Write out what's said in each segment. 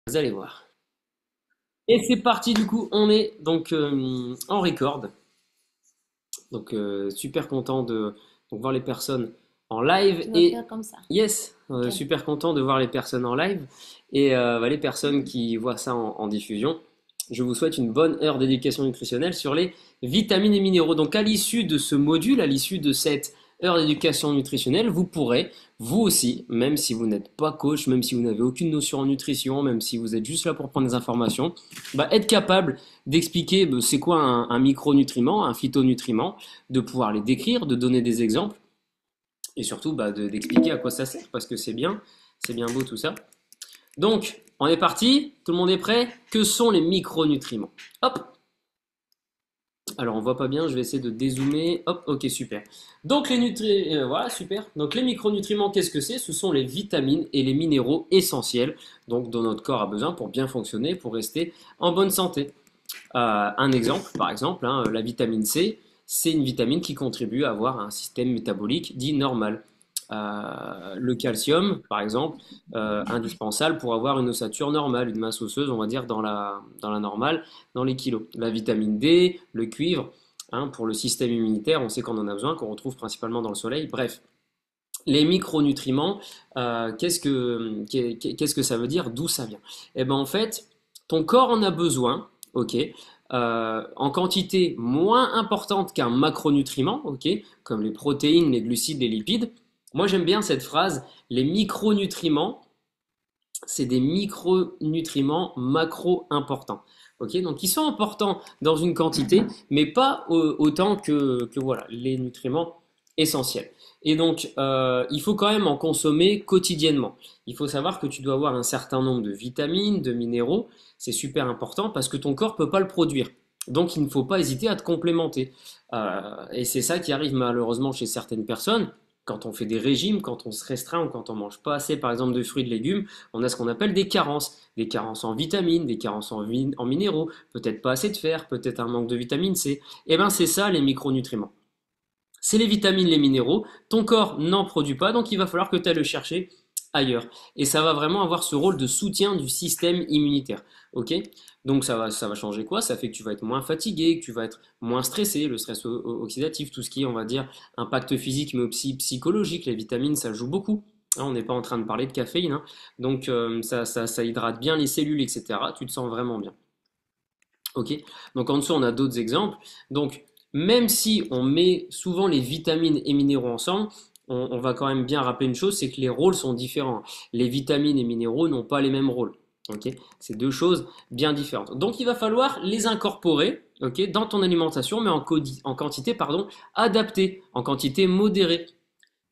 Vous allez voir. Et c'est parti, du coup, on est donc en record. Donc super content de donc, voir les personnes en live. Tu vas Et faire comme ça. yes, Ok. super content de voir les personnes en live. Et les personnes qui voient ça en diffusion. Je vous souhaite une bonne heure d'éducation nutritionnelle sur les vitamines et minéraux. Donc à l'issue de ce module, à l'issue de cette heure d'éducation nutritionnelle, vous pourrez, vous aussi, même si vous n'êtes pas coach, même si vous n'avez aucune notion en nutrition, même si vous êtes juste là pour prendre des informations, être capable d'expliquer c'est quoi un micronutriment, un phytonutriment, de pouvoir les décrire, de donner des exemples et surtout d'expliquer à quoi ça sert parce que c'est bien beau tout ça. Donc, on est parti, tout le monde est prêt. Que sont les micronutriments? Hop. Alors, on voit pas bien, je vais essayer de dézoomer. Hop, ok, super. Donc, voilà, super. Donc, les micronutriments, qu'est-ce que c'est? Ce sont les vitamines et les minéraux essentiels, donc dont notre corps a besoin pour bien fonctionner, pour rester en bonne santé. Un exemple, par exemple, la vitamine C, c'est une vitamine qui contribue à avoir un système métabolique dit normal. Le calcium, par exemple, indispensable pour avoir une ossature normale, une masse osseuse, on va dire, dans la normale, dans les kilos. La vitamine D, le cuivre, pour le système immunitaire, on sait qu'on en a besoin, qu'on retrouve principalement dans le soleil. Bref, les micronutriments, qu'est-ce que ça veut dire? D'où ça vient? Eh ben en fait, ton corps en a besoin, ok, en quantité moins importante qu'un macronutriment, ok, comme les protéines, les glucides, les lipides. Moi j'aime bien cette phrase, les micronutriments, c'est des micronutriments macro importants. Ok, donc ils sont importants dans une quantité, mais pas autant que voilà, les nutriments essentiels. Et donc, il faut quand même en consommer quotidiennement. Il faut savoir que tu dois avoir un certain nombre de vitamines, de minéraux. C'est super important parce que ton corps ne peut pas le produire. Donc, il ne faut pas hésiter à te complémenter. Et c'est ça qui arrive malheureusement chez certaines personnes. Quand on fait des régimes, quand on se restreint ou quand on mange pas assez, par exemple, de fruits et de légumes, on a ce qu'on appelle des carences en vitamines, des carences en minéraux, peut-être pas assez de fer, peut-être un manque de vitamine C. Et ben c'est ça les micronutriments. C'est les vitamines, les minéraux. Ton corps n'en produit pas, donc il va falloir que tu ailles le chercher ailleurs. Et ça va vraiment avoir ce rôle de soutien du système immunitaire. Ok? Donc ça va changer quoi? Ça fait que tu vas être moins fatigué, que tu vas être moins stressé, le stress oxydatif, tout ce qui est, on va dire, impact physique mais aussi psychologique. Les vitamines, ça joue beaucoup. On n'est pas en train de parler de caféine, hein. Donc ça hydrate bien les cellules, etc. Tu te sens vraiment bien. Ok? Donc en dessous, on a d'autres exemples. Donc même si on met souvent les vitamines et minéraux ensemble, on va quand même bien rappeler une chose, c'est que les rôles sont différents. Les vitamines et minéraux n'ont pas les mêmes rôles. Ok? C'est deux choses bien différentes. Donc il va falloir les incorporer, ok, dans ton alimentation, mais en quantité pardon, adaptée, en quantité modérée.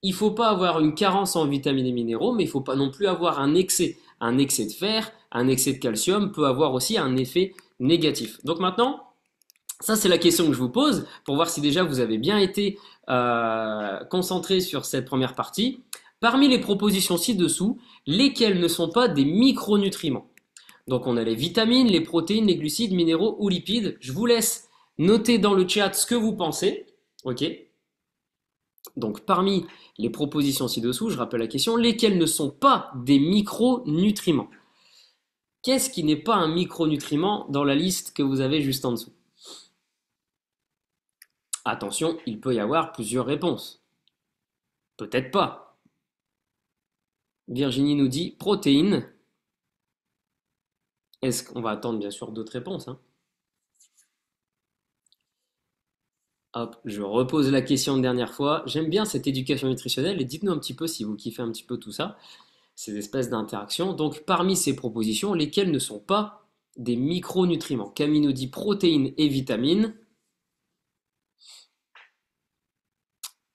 Il ne faut pas avoir une carence en vitamines et minéraux, mais il ne faut pas non plus avoir un excès. Un excès de fer, un excès de calcium peut avoir aussi un effet négatif. Donc maintenant, ça c'est la question que je vous pose pour voir si déjà vous avez bien été concentré sur cette première partie. Parmi les propositions ci-dessous, lesquelles ne sont pas des micronutriments? Donc on a les vitamines, les protéines, les glucides, minéraux ou lipides. Je vous laisse noter dans le chat ce que vous pensez. Ok? Donc parmi les propositions ci-dessous, je rappelle la question, lesquelles ne sont pas des micronutriments? Qu'est-ce qui n'est pas un micronutriment dans la liste que vous avez juste en dessous? Attention, il peut y avoir plusieurs réponses. Peut-être pas. Virginie nous dit protéines. Est-ce qu'on va attendre bien sûr d'autres réponses, hein? Hop, je repose la question une dernière fois. J'aime bien cette éducation nutritionnelle et dites-nous un petit peu si vous kiffez un petit peu tout ça, ces espèces d'interactions. Donc parmi ces propositions, lesquelles ne sont pas des micronutriments? Camille nous dit protéines et vitamines.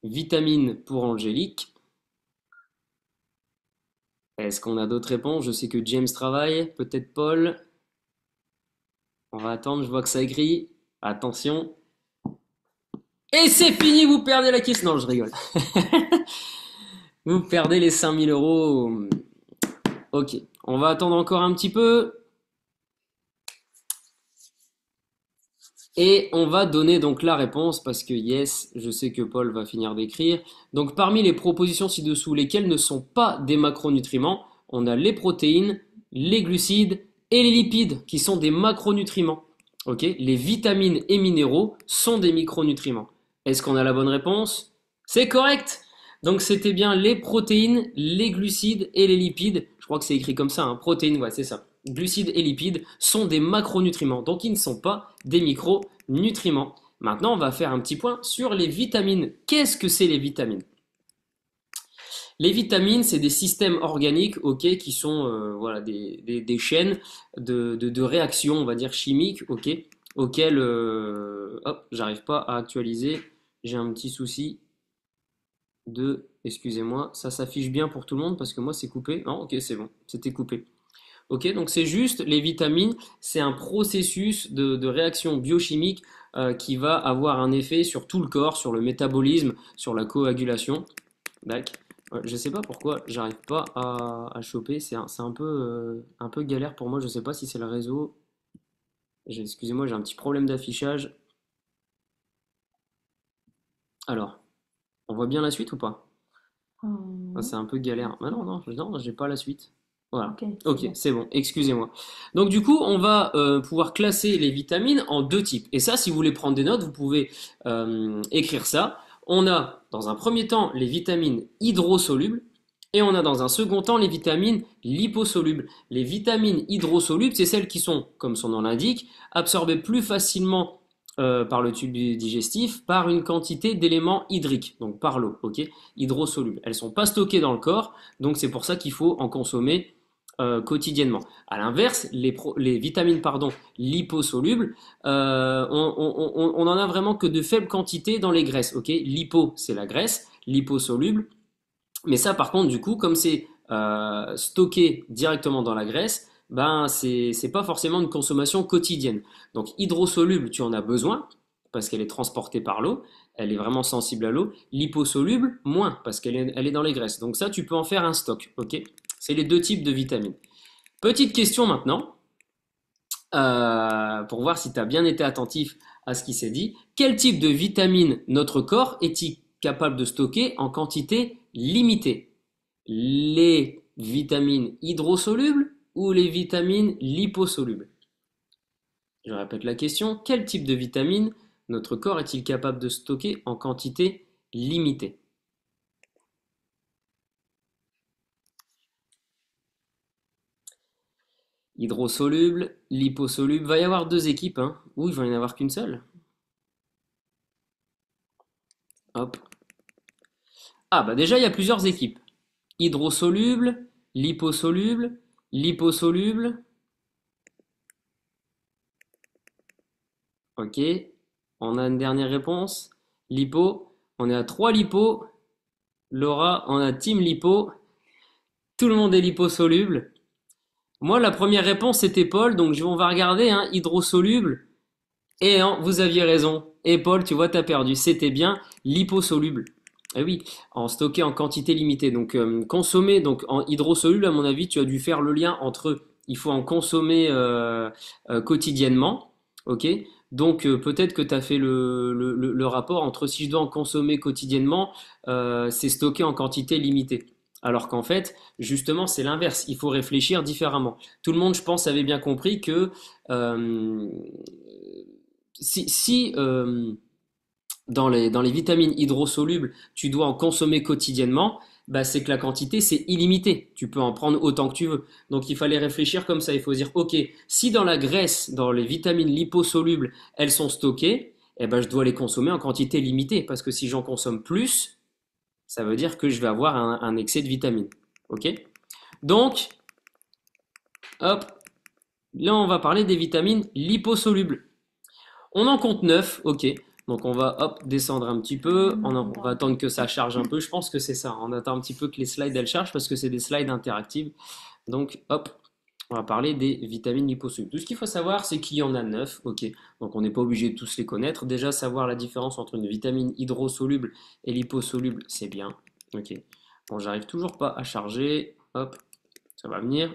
Vitamines pour Angélique. Est-ce qu'on a d'autres réponses? Je sais que James travaille, peut-être Paul. On va attendre, je vois que ça écrit. Attention. Et c'est fini, vous perdez la question. Non, je rigole. Vous perdez les 5 000 euros. Ok, on va attendre encore un petit peu. Et on va donner donc la réponse parce que yes, je sais que Paul va finir d'écrire. Donc parmi les propositions ci-dessous, lesquelles ne sont pas des macronutriments, on a les protéines, les glucides et les lipides, qui sont des macronutriments. Ok, les vitamines et minéraux sont des micronutriments. Est-ce qu'on a la bonne réponse? C'est correct! Donc c'était bien les protéines, les glucides et les lipides. Je crois que c'est écrit comme ça, hein. Protéines, ouais, c'est ça. Glucides et lipides sont des macronutriments, donc ils ne sont pas des micronutriments. Maintenant, on va faire un petit point sur les vitamines. Qu'est-ce que c'est les vitamines? Les vitamines, c'est des systèmes organiques, ok, qui sont voilà, des chaînes de réactions, on va dire chimiques, ok, auxquelles, hop, j'arrive pas à actualiser, j'ai un petit souci excusez-moi, ça s'affiche bien pour tout le monde parce que moi c'est coupé. Non, ok, c'est bon, c'était coupé. Ok, donc c'est juste les vitamines, c'est un processus de réaction biochimique qui va avoir un effet sur tout le corps, sur le métabolisme, sur la coagulation. D'accord. Je sais pas pourquoi j'arrive pas à choper, c'est un peu galère pour moi, je sais pas si c'est le réseau. Excusez-moi, j'ai un petit problème d'affichage. Alors, on voit bien la suite ou pas? Ah, c'est un peu galère. Ah non, non, non, j'ai pas la suite. Voilà. Ok, c'est bon, excusez-moi. Donc du coup, on va pouvoir classer les vitamines en deux types. Et ça, si vous voulez prendre des notes, vous pouvez écrire ça. On a, dans un premier temps, les vitamines hydrosolubles. Et on a dans un second temps les vitamines liposolubles. Les vitamines hydrosolubles, c'est celles qui sont, comme son nom l'indique, absorbées plus facilement par le tube digestif par une quantité d'éléments hydriques, donc par l'eau, ok, hydrosolubles. Elles ne sont pas stockées dans le corps, donc c'est pour ça qu'il faut en consommer quotidiennement. À l'inverse, les vitamines liposolubles, on en a vraiment que de faibles quantités dans les graisses, ok. Lipo, c'est la graisse, liposoluble. Mais ça, par contre, du coup, comme c'est stocké directement dans la graisse, ben c'est pas forcément une consommation quotidienne. Donc hydrosoluble, tu en as besoin parce qu'elle est transportée par l'eau, elle est vraiment sensible à l'eau. Liposoluble, moins parce elle est dans les graisses. Donc ça, tu peux en faire un stock, ok? C'est les deux types de vitamines. Petite question maintenant, pour voir si tu as bien été attentif à ce qui s'est dit. Quel type de vitamine notre corps est-il capable de stocker en quantité limitée? Les vitamines hydrosolubles ou les vitamines liposolubles? Je répète la question. Quel type de vitamine notre corps est-il capable de stocker en quantité limitée? Hydrosoluble, liposoluble. Va y avoir deux équipes, hein. Ou il va y en avoir qu'une seule. Hop. Ah bah déjà il y a plusieurs équipes. Hydrosoluble, liposoluble, liposoluble. Ok. On a une dernière réponse. Lipo. On est à 3 lipo. Laura, on a team lipo. Tout le monde est liposoluble. Moi, la première réponse c'était Paul, donc on va regarder, hein, hydrosoluble. Et hein, vous aviez raison. Et Paul, tu vois, t'as perdu. C'était bien liposoluble. Eh oui, en stocké en quantité limitée. Donc consommer donc en hydrosoluble, à mon avis, tu as dû faire le lien entre il faut en consommer quotidiennement, ok? Donc peut-être que tu as fait le rapport entre si je dois en consommer quotidiennement, c'est stocké en quantité limitée. Alors qu'en fait, justement, c'est l'inverse. Il faut réfléchir différemment. Tout le monde, je pense, avait bien compris que euh, si dans les vitamines hydrosolubles, tu dois en consommer quotidiennement, bah c'est que la quantité, c'est illimité. Tu peux en prendre autant que tu veux. Donc il fallait réfléchir comme ça. Il faut dire, ok, si dans la graisse, dans les vitamines liposolubles, elles sont stockées, eh ben, je dois les consommer en quantité limitée. Parce que si j'en consomme plus, ça veut dire que je vais avoir un excès de vitamines. Ok? Donc, hop, là on va parler des vitamines liposolubles. On en compte 9, ok. Donc on va hop descendre un petit peu, on va attendre que ça charge un peu, je pense que c'est ça, on attend un petit peu que les slides elles chargent parce que c'est des slides interactives. Donc hop, on va parler des vitamines liposolubles. Tout ce qu'il faut savoir c'est qu'il y en a 9, ok. Donc on n'est pas obligé de tous les connaître. Déjà savoir la différence entre une vitamine hydrosoluble et liposoluble, c'est bien, ok. Bon, j'arrive toujours pas à charger, hop, ça va venir.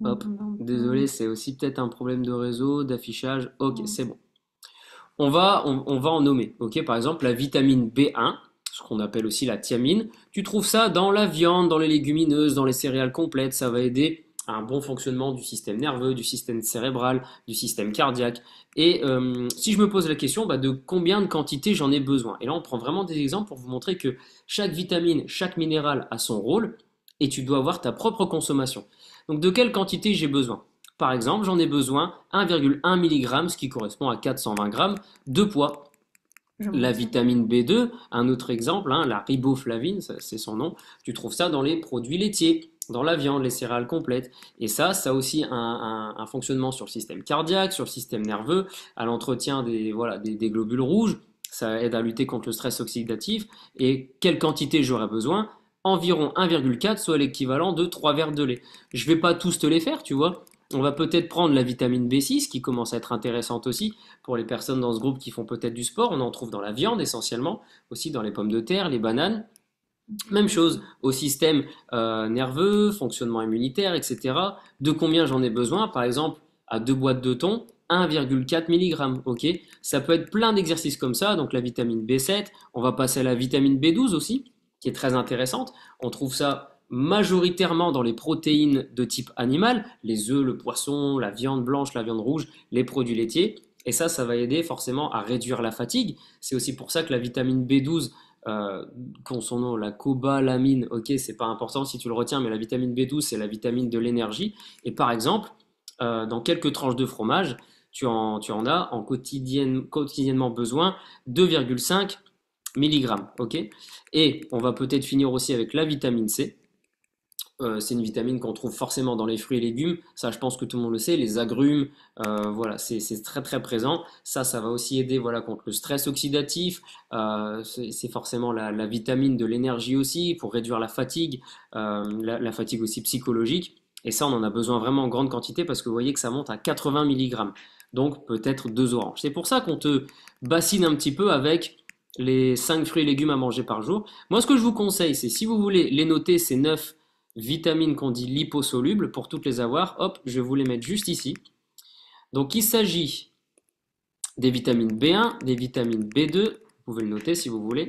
Hop, désolé, c'est aussi peut-être un problème de réseau, d'affichage. Ok, c'est bon. On va en nommer. Ok, par exemple, la vitamine B1, ce qu'on appelle aussi la thiamine. Tu trouves ça dans la viande, dans les légumineuses, dans les céréales complètes. Ça va aider à un bon fonctionnement du système nerveux, du système cérébral, du système cardiaque. Et si je me pose la question de combien de quantité j'en ai besoin. Et là, on prend vraiment des exemples pour vous montrer que chaque vitamine, chaque minéral a son rôle et tu dois avoir ta propre consommation. Donc de quelle quantité j'ai besoin? Par exemple, j'en ai besoin 1,1 mg, ce qui correspond à 420 grammes de poids. La vitamine B2, un autre exemple, la riboflavine, c'est son nom, tu trouves ça dans les produits laitiers, dans la viande, les céréales complètes. Et ça a aussi un fonctionnement sur le système cardiaque, sur le système nerveux, à l'entretien des globules rouges. Ça aide à lutter contre le stress oxydatif. Et quelle quantité j'aurais besoin? Environ 1,4, soit l'équivalent de 3 verres de lait. Je vais pas tous te les faire, tu vois. On va peut-être prendre la vitamine B6 qui commence à être intéressante aussi pour les personnes dans ce groupe qui font peut-être du sport. On en trouve dans la viande essentiellement, aussi dans les pommes de terre, les bananes. Même chose au système nerveux, fonctionnement immunitaire, etc. De combien j'en ai besoin? Par exemple, à 2 boîtes de thon, 1,4 mg. Ok, ça peut être plein d'exercices comme ça. Donc la vitamine B7, on va passer à la vitamine B12 aussi, qui est très intéressante. On trouve ça majoritairement dans les protéines de type animal, les œufs, le poisson, la viande blanche, la viande rouge, les produits laitiers. Et ça va aider forcément à réduire la fatigue. C'est aussi pour ça que la vitamine B12, qu'ont son nom, la cobalamine, ok, c'est pas important si tu le retiens, mais la vitamine B12, c'est la vitamine de l'énergie. Et par exemple, dans quelques tranches de fromage, tu en as quotidiennement besoin 2,5 mg, ok. Et on va peut-être finir aussi avec la vitamine C. C'est une vitamine qu'on trouve forcément dans les fruits et légumes. Ça, je pense que tout le monde le sait. Les agrumes, voilà, c'est très très présent. Ça va aussi aider voilà, contre le stress oxydatif. C'est forcément la vitamine de l'énergie aussi pour réduire la fatigue, la fatigue aussi psychologique. Et ça, on en a besoin vraiment en grande quantité parce que vous voyez que ça monte à 80 mg. Donc peut-être 2 oranges. C'est pour ça qu'on te bassine un petit peu avec les 5 fruits et légumes à manger par jour. Moi, ce que je vous conseille, c'est si vous voulez les noter, ces 9 vitamines qu'on dit liposolubles, pour toutes les avoir, hop, je vais vous les mettre juste ici. Donc il s'agit des vitamines B1, des vitamines B2, vous pouvez le noter si vous voulez.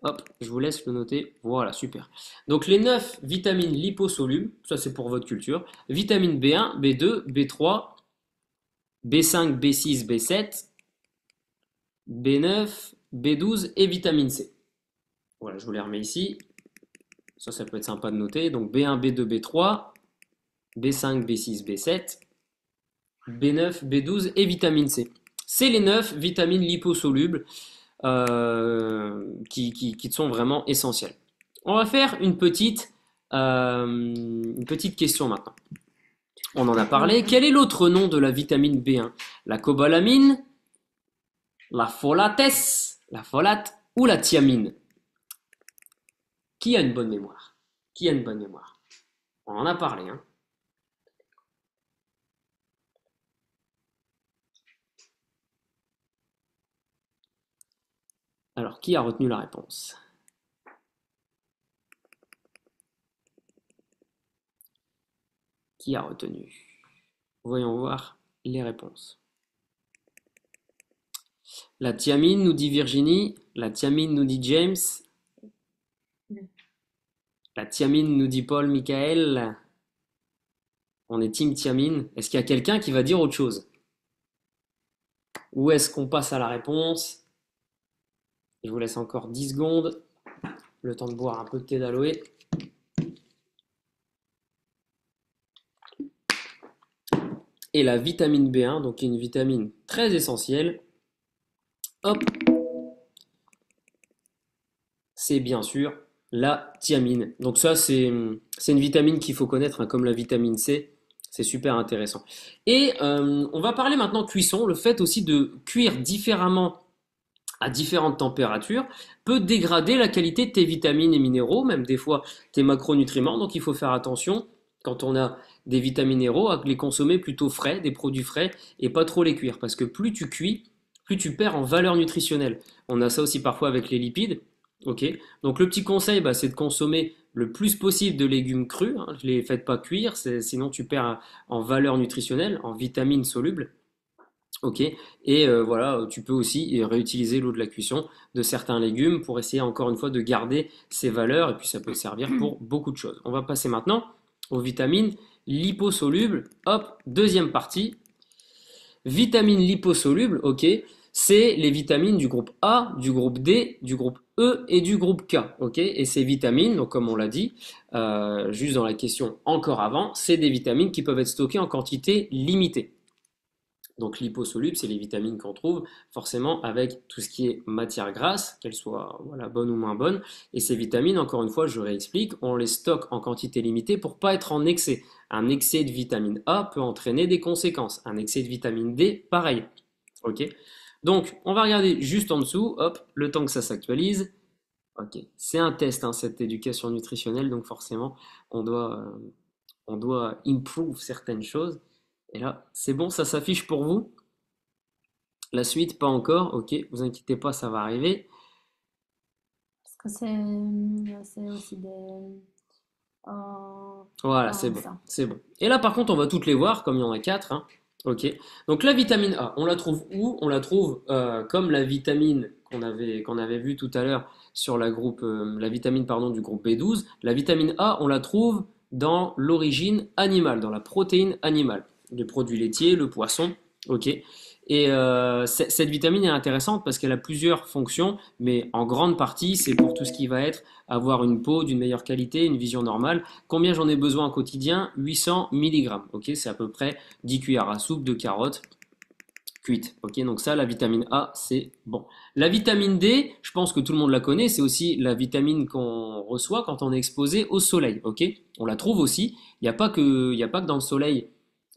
Hop, je vous laisse le noter. Voilà, super. Donc les 9 vitamines liposolubles, ça c'est pour votre culture. Vitamine B1, B2, B3, B5, B6, B7, B9, B12 et vitamine C. Voilà, je vous les remets ici. Ça peut être sympa de noter. Donc B1, B2, B3, B5, B6, B7, B9, B12 et vitamine C. C'est les 9 vitamines liposolubles qui te sont vraiment essentielles. On va faire une petite question maintenant. On en a parlé. Quel est l'autre nom de la vitamine B1? La cobalamine, la folate ou la thiamine? Qui a une bonne mémoire? Qui a une bonne mémoire? On en a parlé, hein. Alors, qui a retenu la réponse? Qui a retenu? Voyons voir les réponses. La thiamine, nous dit Virginie. La thiamine, nous dit James. La thiamine, nous dit Paul, Michael. On est team thiamine. Est-ce qu'il y a quelqu'un qui va dire autre chose? Ou est-ce qu'on passe à la réponse? Je vous laisse encore 10 secondes. Le temps de boire un peu de thé d'aloe. Et la vitamine B1, donc une vitamine très essentielle. Hop, c'est bien sûr la thiamine. Donc ça, c'est une vitamine qu'il faut connaître, hein, comme la vitamine C. C'est super intéressant. Et on va parler maintenant cuisson. Le fait aussi de cuire différemment à différentes températures peut dégrader la qualité de tes vitamines et minéraux, même des fois tes macronutriments. Donc il faut faire attention quand on a des vitamines minéraux à les consommer plutôt frais, des produits frais, et pas trop les cuire. Parce que plus tu cuis, plus tu perds en valeur nutritionnelle. On a ça aussi parfois avec les lipides. Ok. Donc le petit conseil, c'est de consommer le plus possible de légumes crus. Hein. Ne les faites pas cuire, sinon tu perds en valeur nutritionnelle, en vitamines solubles. Ok. Et voilà, tu peux aussi réutiliser l'eau de la cuisson de certains légumes pour essayer encore une fois de garder ces valeurs. Et puis ça peut servir pour beaucoup de choses. On va passer maintenant aux vitamines liposolubles. Hop, deuxième partie. Vitamines liposolubles, ok, c'est les vitamines du groupe A, du groupe D, du groupe E et du groupe K, ok. Et ces vitamines, donc comme on l'a dit, juste dans la question encore avant, c'est des vitamines qui peuvent être stockées en quantité limitée. Donc liposolubles, c'est les vitamines qu'on trouve forcément avec tout ce qui est matière grasse, qu'elle soit voilà, bonne ou moins bonne. Et ces vitamines, encore une fois, je réexplique, on les stocke en quantité limitée pour pas être en excès. Un excès de vitamine A peut entraîner des conséquences. Un excès de vitamine D, pareil. Ok. Donc, on va regarder juste en dessous, hop, le temps que ça s'actualise. Ok, c'est un test, hein, cette éducation nutritionnelle, donc forcément, on doit, euh, on doit improve certaines choses. Et là, c'est bon, ça s'affiche pour vous. La suite, pas encore. Ok, vous inquiétez pas, ça va arriver. Parce que c'est aussi des... Voilà, c'est comme bon, ça. c'est bon. Et là, par contre, on va toutes les voir, comme il y en a quatre, hein. Ok. Donc la vitamine A, on la trouve où? On la trouve comme la vitamine qu'on avait vue tout à l'heure sur la vitamine pardon du groupe B12. La vitamine A, on la trouve dans l'origine animale, dans la protéine animale, les produits laitiers, le poisson. Ok. Et cette vitamine est intéressante parce qu'elle a plusieurs fonctions, mais en grande partie, c'est pour tout ce qui va être avoir une peau d'une meilleure qualité, une vision normale. Combien j'en ai besoin au quotidien? 800 mg. Ok, c'est à peu près 10 cuillères à soupe de carottes cuites. Ok, donc ça, la vitamine A, c'est bon. La vitamine D, je pense que tout le monde la connaît, c'est aussi la vitamine qu'on reçoit quand on est exposé au soleil. Ok, on la trouve aussi. Il n'y a pas que dans le soleil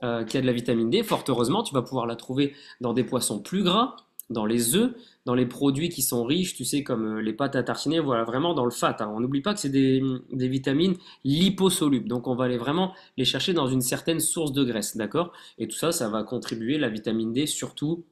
qu'il y a de la vitamine D. Fort heureusement, tu vas pouvoir la trouver dans des poissons plus gras, dans les œufs, dans les produits qui sont riches, tu sais, comme les pâtes à tartiner, voilà, vraiment dans le fat, hein. On n'oublie pas que c'est des vitamines liposolubles. Donc on va aller vraiment les chercher dans une certaine source de graisse, d'accord? Et tout ça, ça va contribuer, la vitamine D, surtout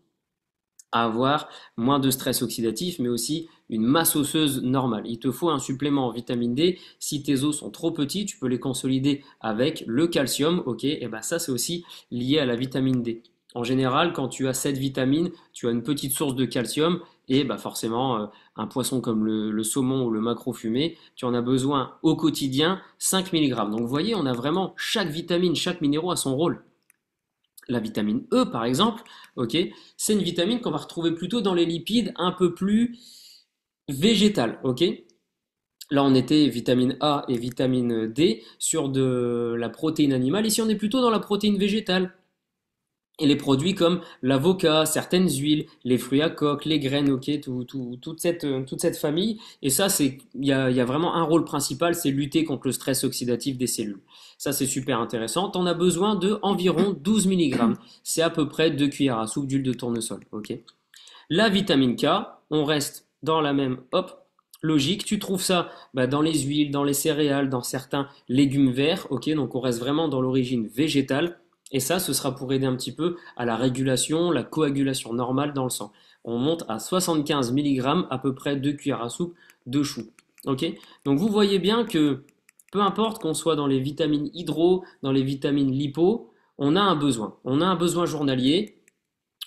à avoir moins de stress oxydatif, mais aussi une masse osseuse normale. Il te faut un supplément en vitamine D. Si tes os sont trop petits, tu peux les consolider avec le calcium, ok? Et ben ça, c'est aussi lié à la vitamine D. En général, quand tu as cette vitamine, tu as une petite source de calcium et bah forcément, un poisson comme le saumon ou le maquereau fumé, tu en as besoin au quotidien 5 mg. Donc vous voyez, on a vraiment chaque vitamine, chaque minéraux a son rôle. La vitamine E, par exemple, ok, c'est une vitamine qu'on va retrouver plutôt dans les lipides un peu plus végétales, ok. Là, on était vitamine A et vitamine D sur de la protéine animale. Ici, on est plutôt dans la protéine végétale. Et les produits comme l'avocat, certaines huiles, les fruits à coque, les graines, ok, toute cette famille. Et ça, il y a vraiment un rôle principal, c'est lutter contre le stress oxydatif des cellules. Ça, c'est super intéressant. On a besoin de environ 12 mg. C'est à peu près 2 cuillères à soupe d'huile de tournesol, ok. La vitamine K, on reste dans la même, hop, logique. Tu trouves ça dans les huiles, dans les céréales, dans certains légumes verts, ok. Donc on reste vraiment dans l'origine végétale. Et ça, ce sera pour aider un petit peu à la régulation, la coagulation normale dans le sang. On monte à 75 mg, à peu près 2 cuillères à soupe de chou. Ok. Donc vous voyez bien que peu importe qu'on soit dans les vitamines hydro, dans les vitamines lipo, on a un besoin. On a un besoin journalier,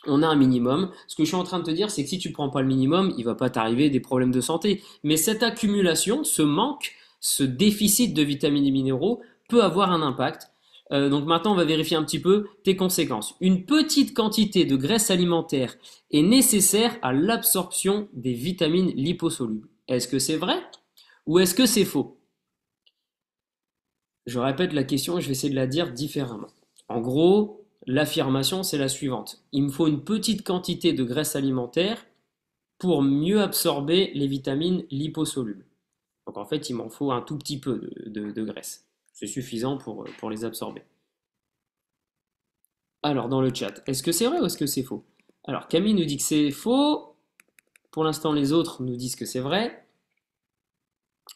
on a un minimum. Ce que je suis en train de te dire, c'est que si tu ne prends pas le minimum, il ne va pas t'arriver des problèmes de santé. Mais cette accumulation, ce manque, ce déficit de vitamines et minéraux peut avoir un impact. Donc maintenant, on va vérifier un petit peu tes conséquences. Une petite quantité de graisse alimentaire est nécessaire à l'absorption des vitamines liposolubles. Est-ce que c'est vrai ou est-ce que c'est faux? Je répète la question et je vais essayer de la dire différemment. En gros, l'affirmation, c'est la suivante. Il me faut une petite quantité de graisse alimentaire pour mieux absorber les vitamines liposolubles. Donc en fait, il m'en faut un tout petit peu de graisse. C'est suffisant pour les absorber. Alors, dans le chat, est-ce que c'est vrai ou est-ce que c'est faux? Alors, Camille nous dit que c'est faux. Pour l'instant, les autres nous disent que c'est vrai.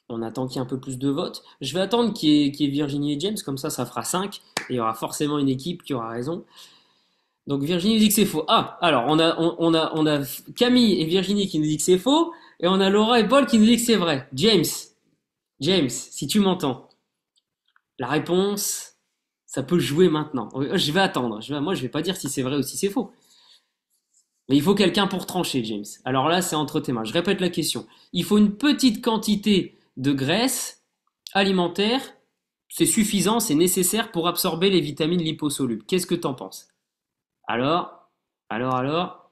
On attend qu'il y ait un peu plus de votes. Je vais attendre qu'il y ait Virginie et James, comme ça fera 5. Et il y aura forcément une équipe qui aura raison. Donc Virginie nous dit que c'est faux. Ah, alors on a Camille et Virginie qui nous dit que c'est faux. Et on a Laura et Paul qui nous dit que c'est vrai. James, si tu m'entends, la réponse, ça peut jouer maintenant. Je vais attendre. Moi, je vais pas dire si c'est vrai ou si c'est faux. Mais il faut quelqu'un pour trancher, James. Alors là, c'est entre tes mains. Je répète la question. Il faut une petite quantité de graisse alimentaire c'est suffisant, c'est nécessaire pour absorber les vitamines liposolubles. Qu'est-ce que t'en penses? Alors, alors,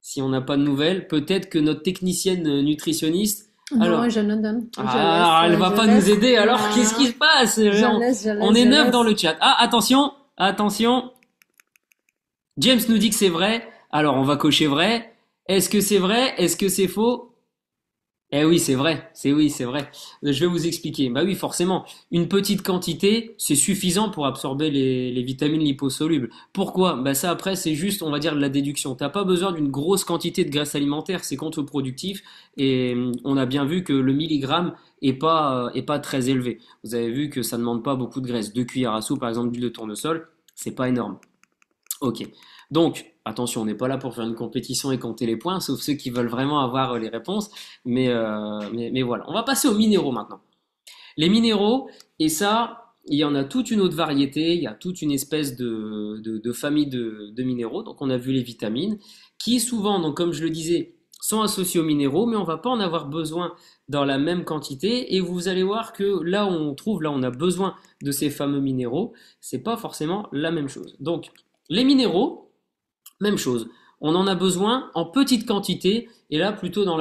si on n'a pas de nouvelles, peut-être que notre technicienne nutritionniste, Non, alors, je ne donne. ah, elle va pas nous aider, alors qu'est-ce qui se passe? On est Je neuf dans laisse. le chat. Ah, attention, attention, James nous dit que c'est vrai, alors on va cocher vrai. Est-ce que c'est vrai? Est-ce que c'est faux? Eh oui, c'est vrai. C'est vrai. Je vais vous expliquer. Bah oui, forcément. Une petite quantité, c'est suffisant pour absorber les vitamines liposolubles. Pourquoi? Bah ça après, c'est juste, on va dire, de la déduction. T'as pas besoin d'une grosse quantité de graisse alimentaire, c'est contre-productif. Et on a bien vu que le milligramme est pas très élevé. Vous avez vu que ça ne demande pas beaucoup de graisse. 2 cuillères à soupe, par exemple, d'huile de tournesol, c'est pas énorme. Ok. Donc, attention, on n'est pas là pour faire une compétition et compter les points, sauf ceux qui veulent vraiment avoir les réponses. Mais voilà. On va passer aux minéraux maintenant. Les minéraux, et ça, il y en a toute une autre variété, il y a toute une espèce de famille de minéraux. Donc, on a vu les vitamines, qui souvent, donc, comme je le disais, sont associés aux minéraux, mais on va pas en avoir besoin dans la même quantité. Et vous allez voir que là où on trouve, là où on a besoin de ces fameux minéraux, c'est pas forcément la même chose. Donc, les minéraux, même chose. On en a besoin en petite quantité, et là plutôt dans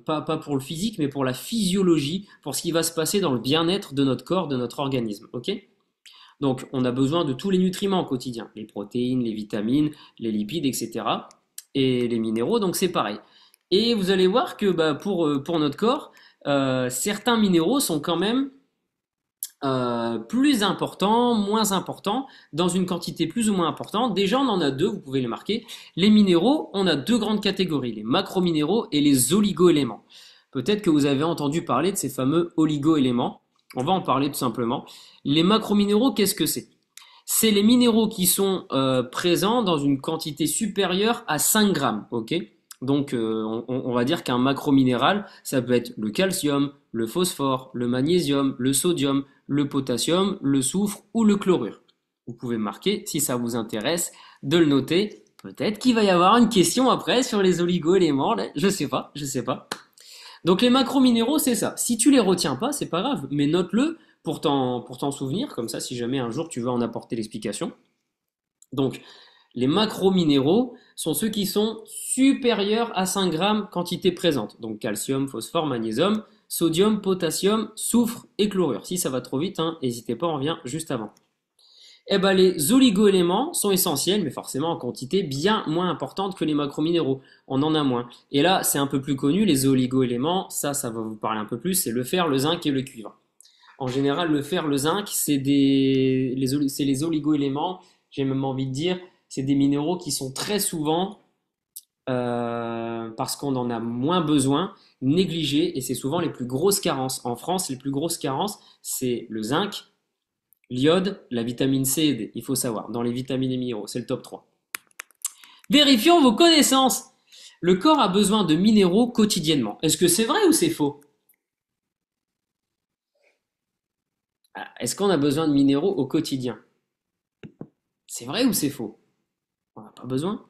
pas pour le physique, mais pour la physiologie, pour ce qui va se passer dans le bien-être de notre corps, de notre organisme. Ok? Donc on a besoin de tous les nutriments au quotidien, les protéines, les vitamines, les lipides, etc. Et les minéraux, donc c'est pareil. Et vous allez voir que bah, pour notre corps, certains minéraux sont quand même plus important, moins important, dans une quantité plus ou moins importante. Déjà, on en a deux, vous pouvez les marquer. Les minéraux, on a deux grandes catégories, les macrominéraux et les oligoéléments. Peut-être que vous avez entendu parler de ces fameux oligoéléments. On va en parler tout simplement. Les macrominéraux, qu'est-ce que c'est? C'est les minéraux qui sont présents dans une quantité supérieure à 5 grammes, ok? Donc on va dire qu'un macrominéral, ça peut être le calcium, le phosphore, le magnésium, le sodium, le potassium, le soufre ou le chlorure. Vous pouvez marquer si ça vous intéresse de le noter. Peut-être qu'il va y avoir une question après sur les oligo-éléments, je sais pas, je sais pas. Donc les macrominéraux, c'est ça. Si tu les retiens pas, c'est pas grave, mais note-le pour t'en souvenir, comme ça si jamais un jour tu veux en apporter l'explication. Donc les macrominéraux sont ceux qui sont supérieurs à 5 grammes quantité présente. Donc calcium, phosphore, magnésium, sodium, potassium, soufre et chlorure. Si ça va trop vite, hein, n'hésitez pas, on revient juste avant. Eh ben, les oligoéléments sont essentiels, mais forcément en quantité bien moins importante que les macrominéraux. On en a moins. Et là, c'est un peu plus connu, les oligoéléments, ça va vous parler un peu plus, c'est le fer, le zinc et le cuivre. En général, le fer, le zinc, c'est les oligoéléments, j'ai même envie de dire, c'est des minéraux qui sont très souvent, parce qu'on en a moins besoin, négligés, et c'est souvent les plus grosses carences. En France, les plus grosses carences, c'est le zinc, l'iode, la vitamine C et D, il faut savoir, dans les vitamines et minéraux, c'est le top 3. Vérifions vos connaissances. Le corps a besoin de minéraux quotidiennement. Est-ce que c'est vrai ou c'est faux? Est-ce qu'on a besoin de minéraux au quotidien? C'est vrai ou c'est faux? On n'a pas besoin.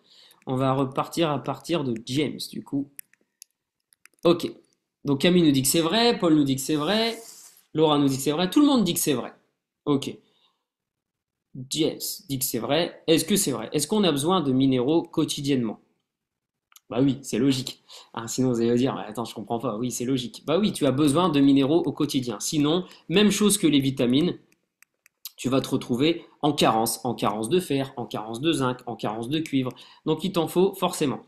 On va repartir à partir de James, du coup. Ok. Donc Camille nous dit que c'est vrai, Paul nous dit que c'est vrai, Laura nous dit que c'est vrai, tout le monde dit que c'est vrai. Ok. James dit que c'est vrai. Est-ce que c'est vrai? Est-ce qu'on a besoin de minéraux quotidiennement? Bah oui, c'est logique. Ah, sinon vous allez me dire, bah, attends, je comprends pas. Oui, c'est logique. Bah oui, tu as besoin de minéraux au quotidien. Sinon, même chose que les vitamines, tu vas te retrouver en carence de fer, en carence de zinc, en carence de cuivre. Donc il t'en faut forcément.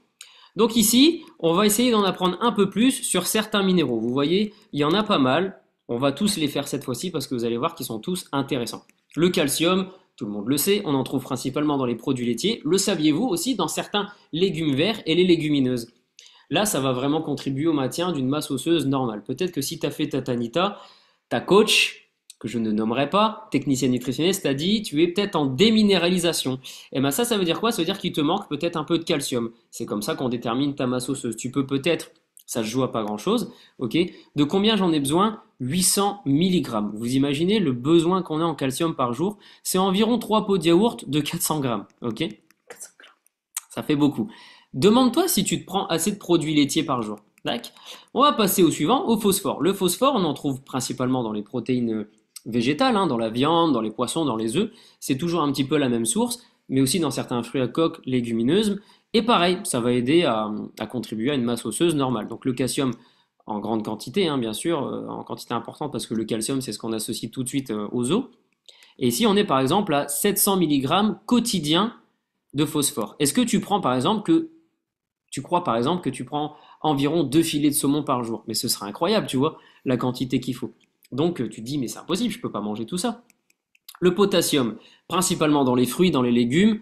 Donc ici, on va essayer d'en apprendre un peu plus sur certains minéraux. Vous voyez, il y en a pas mal. On va tous les faire cette fois-ci parce que vous allez voir qu'ils sont tous intéressants. Le calcium, tout le monde le sait, on en trouve principalement dans les produits laitiers. Le saviez-vous aussi dans certains légumes verts et les légumineuses? Là, ça va vraiment contribuer au maintien d'une masse osseuse normale. Peut-être que si tu as fait ta Tanita, ta coach, que je ne nommerai pas, technicienne nutritionniste, t'a dit tu es peut-être en déminéralisation. Et bien ça veut dire quoi? Ça veut dire qu'il te manque peut-être un peu de calcium. C'est comme ça qu'on détermine ta masse osseuse. Tu peux peut-être, ça se joue à pas grand-chose, ok? De combien j'en ai besoin? 800 mg. Vous imaginez le besoin qu'on a en calcium par jour? C'est environ 3 pots de yaourt de 400 grammes, ok? Ça fait beaucoup. Demande-toi si tu te prends assez de produits laitiers par jour. D'accord. On va passer au suivant, au phosphore. Le phosphore, on en trouve principalement dans les protéines végétale, hein, dans la viande, dans les poissons, dans les œufs. C'est toujours un petit peu la même source, mais aussi dans certains fruits à coque, légumineuses. Et pareil, ça va aider à contribuer à une masse osseuse normale. Donc le calcium en grande quantité, hein, bien sûr, en quantité importante, parce que le calcium, c'est ce qu'on associe tout de suite aux os. Et ici, on est par exemple à 700 milligrammes quotidiens de phosphore. Est-ce que tu prends par exemple que tu crois par exemple que tu prends environ 2 filets de saumon par jour? Mais ce serait incroyable, tu vois, la quantité qu'il faut. Donc tu te dis, mais c'est impossible, je peux pas manger tout ça. Le potassium, principalement dans les fruits, dans les légumes,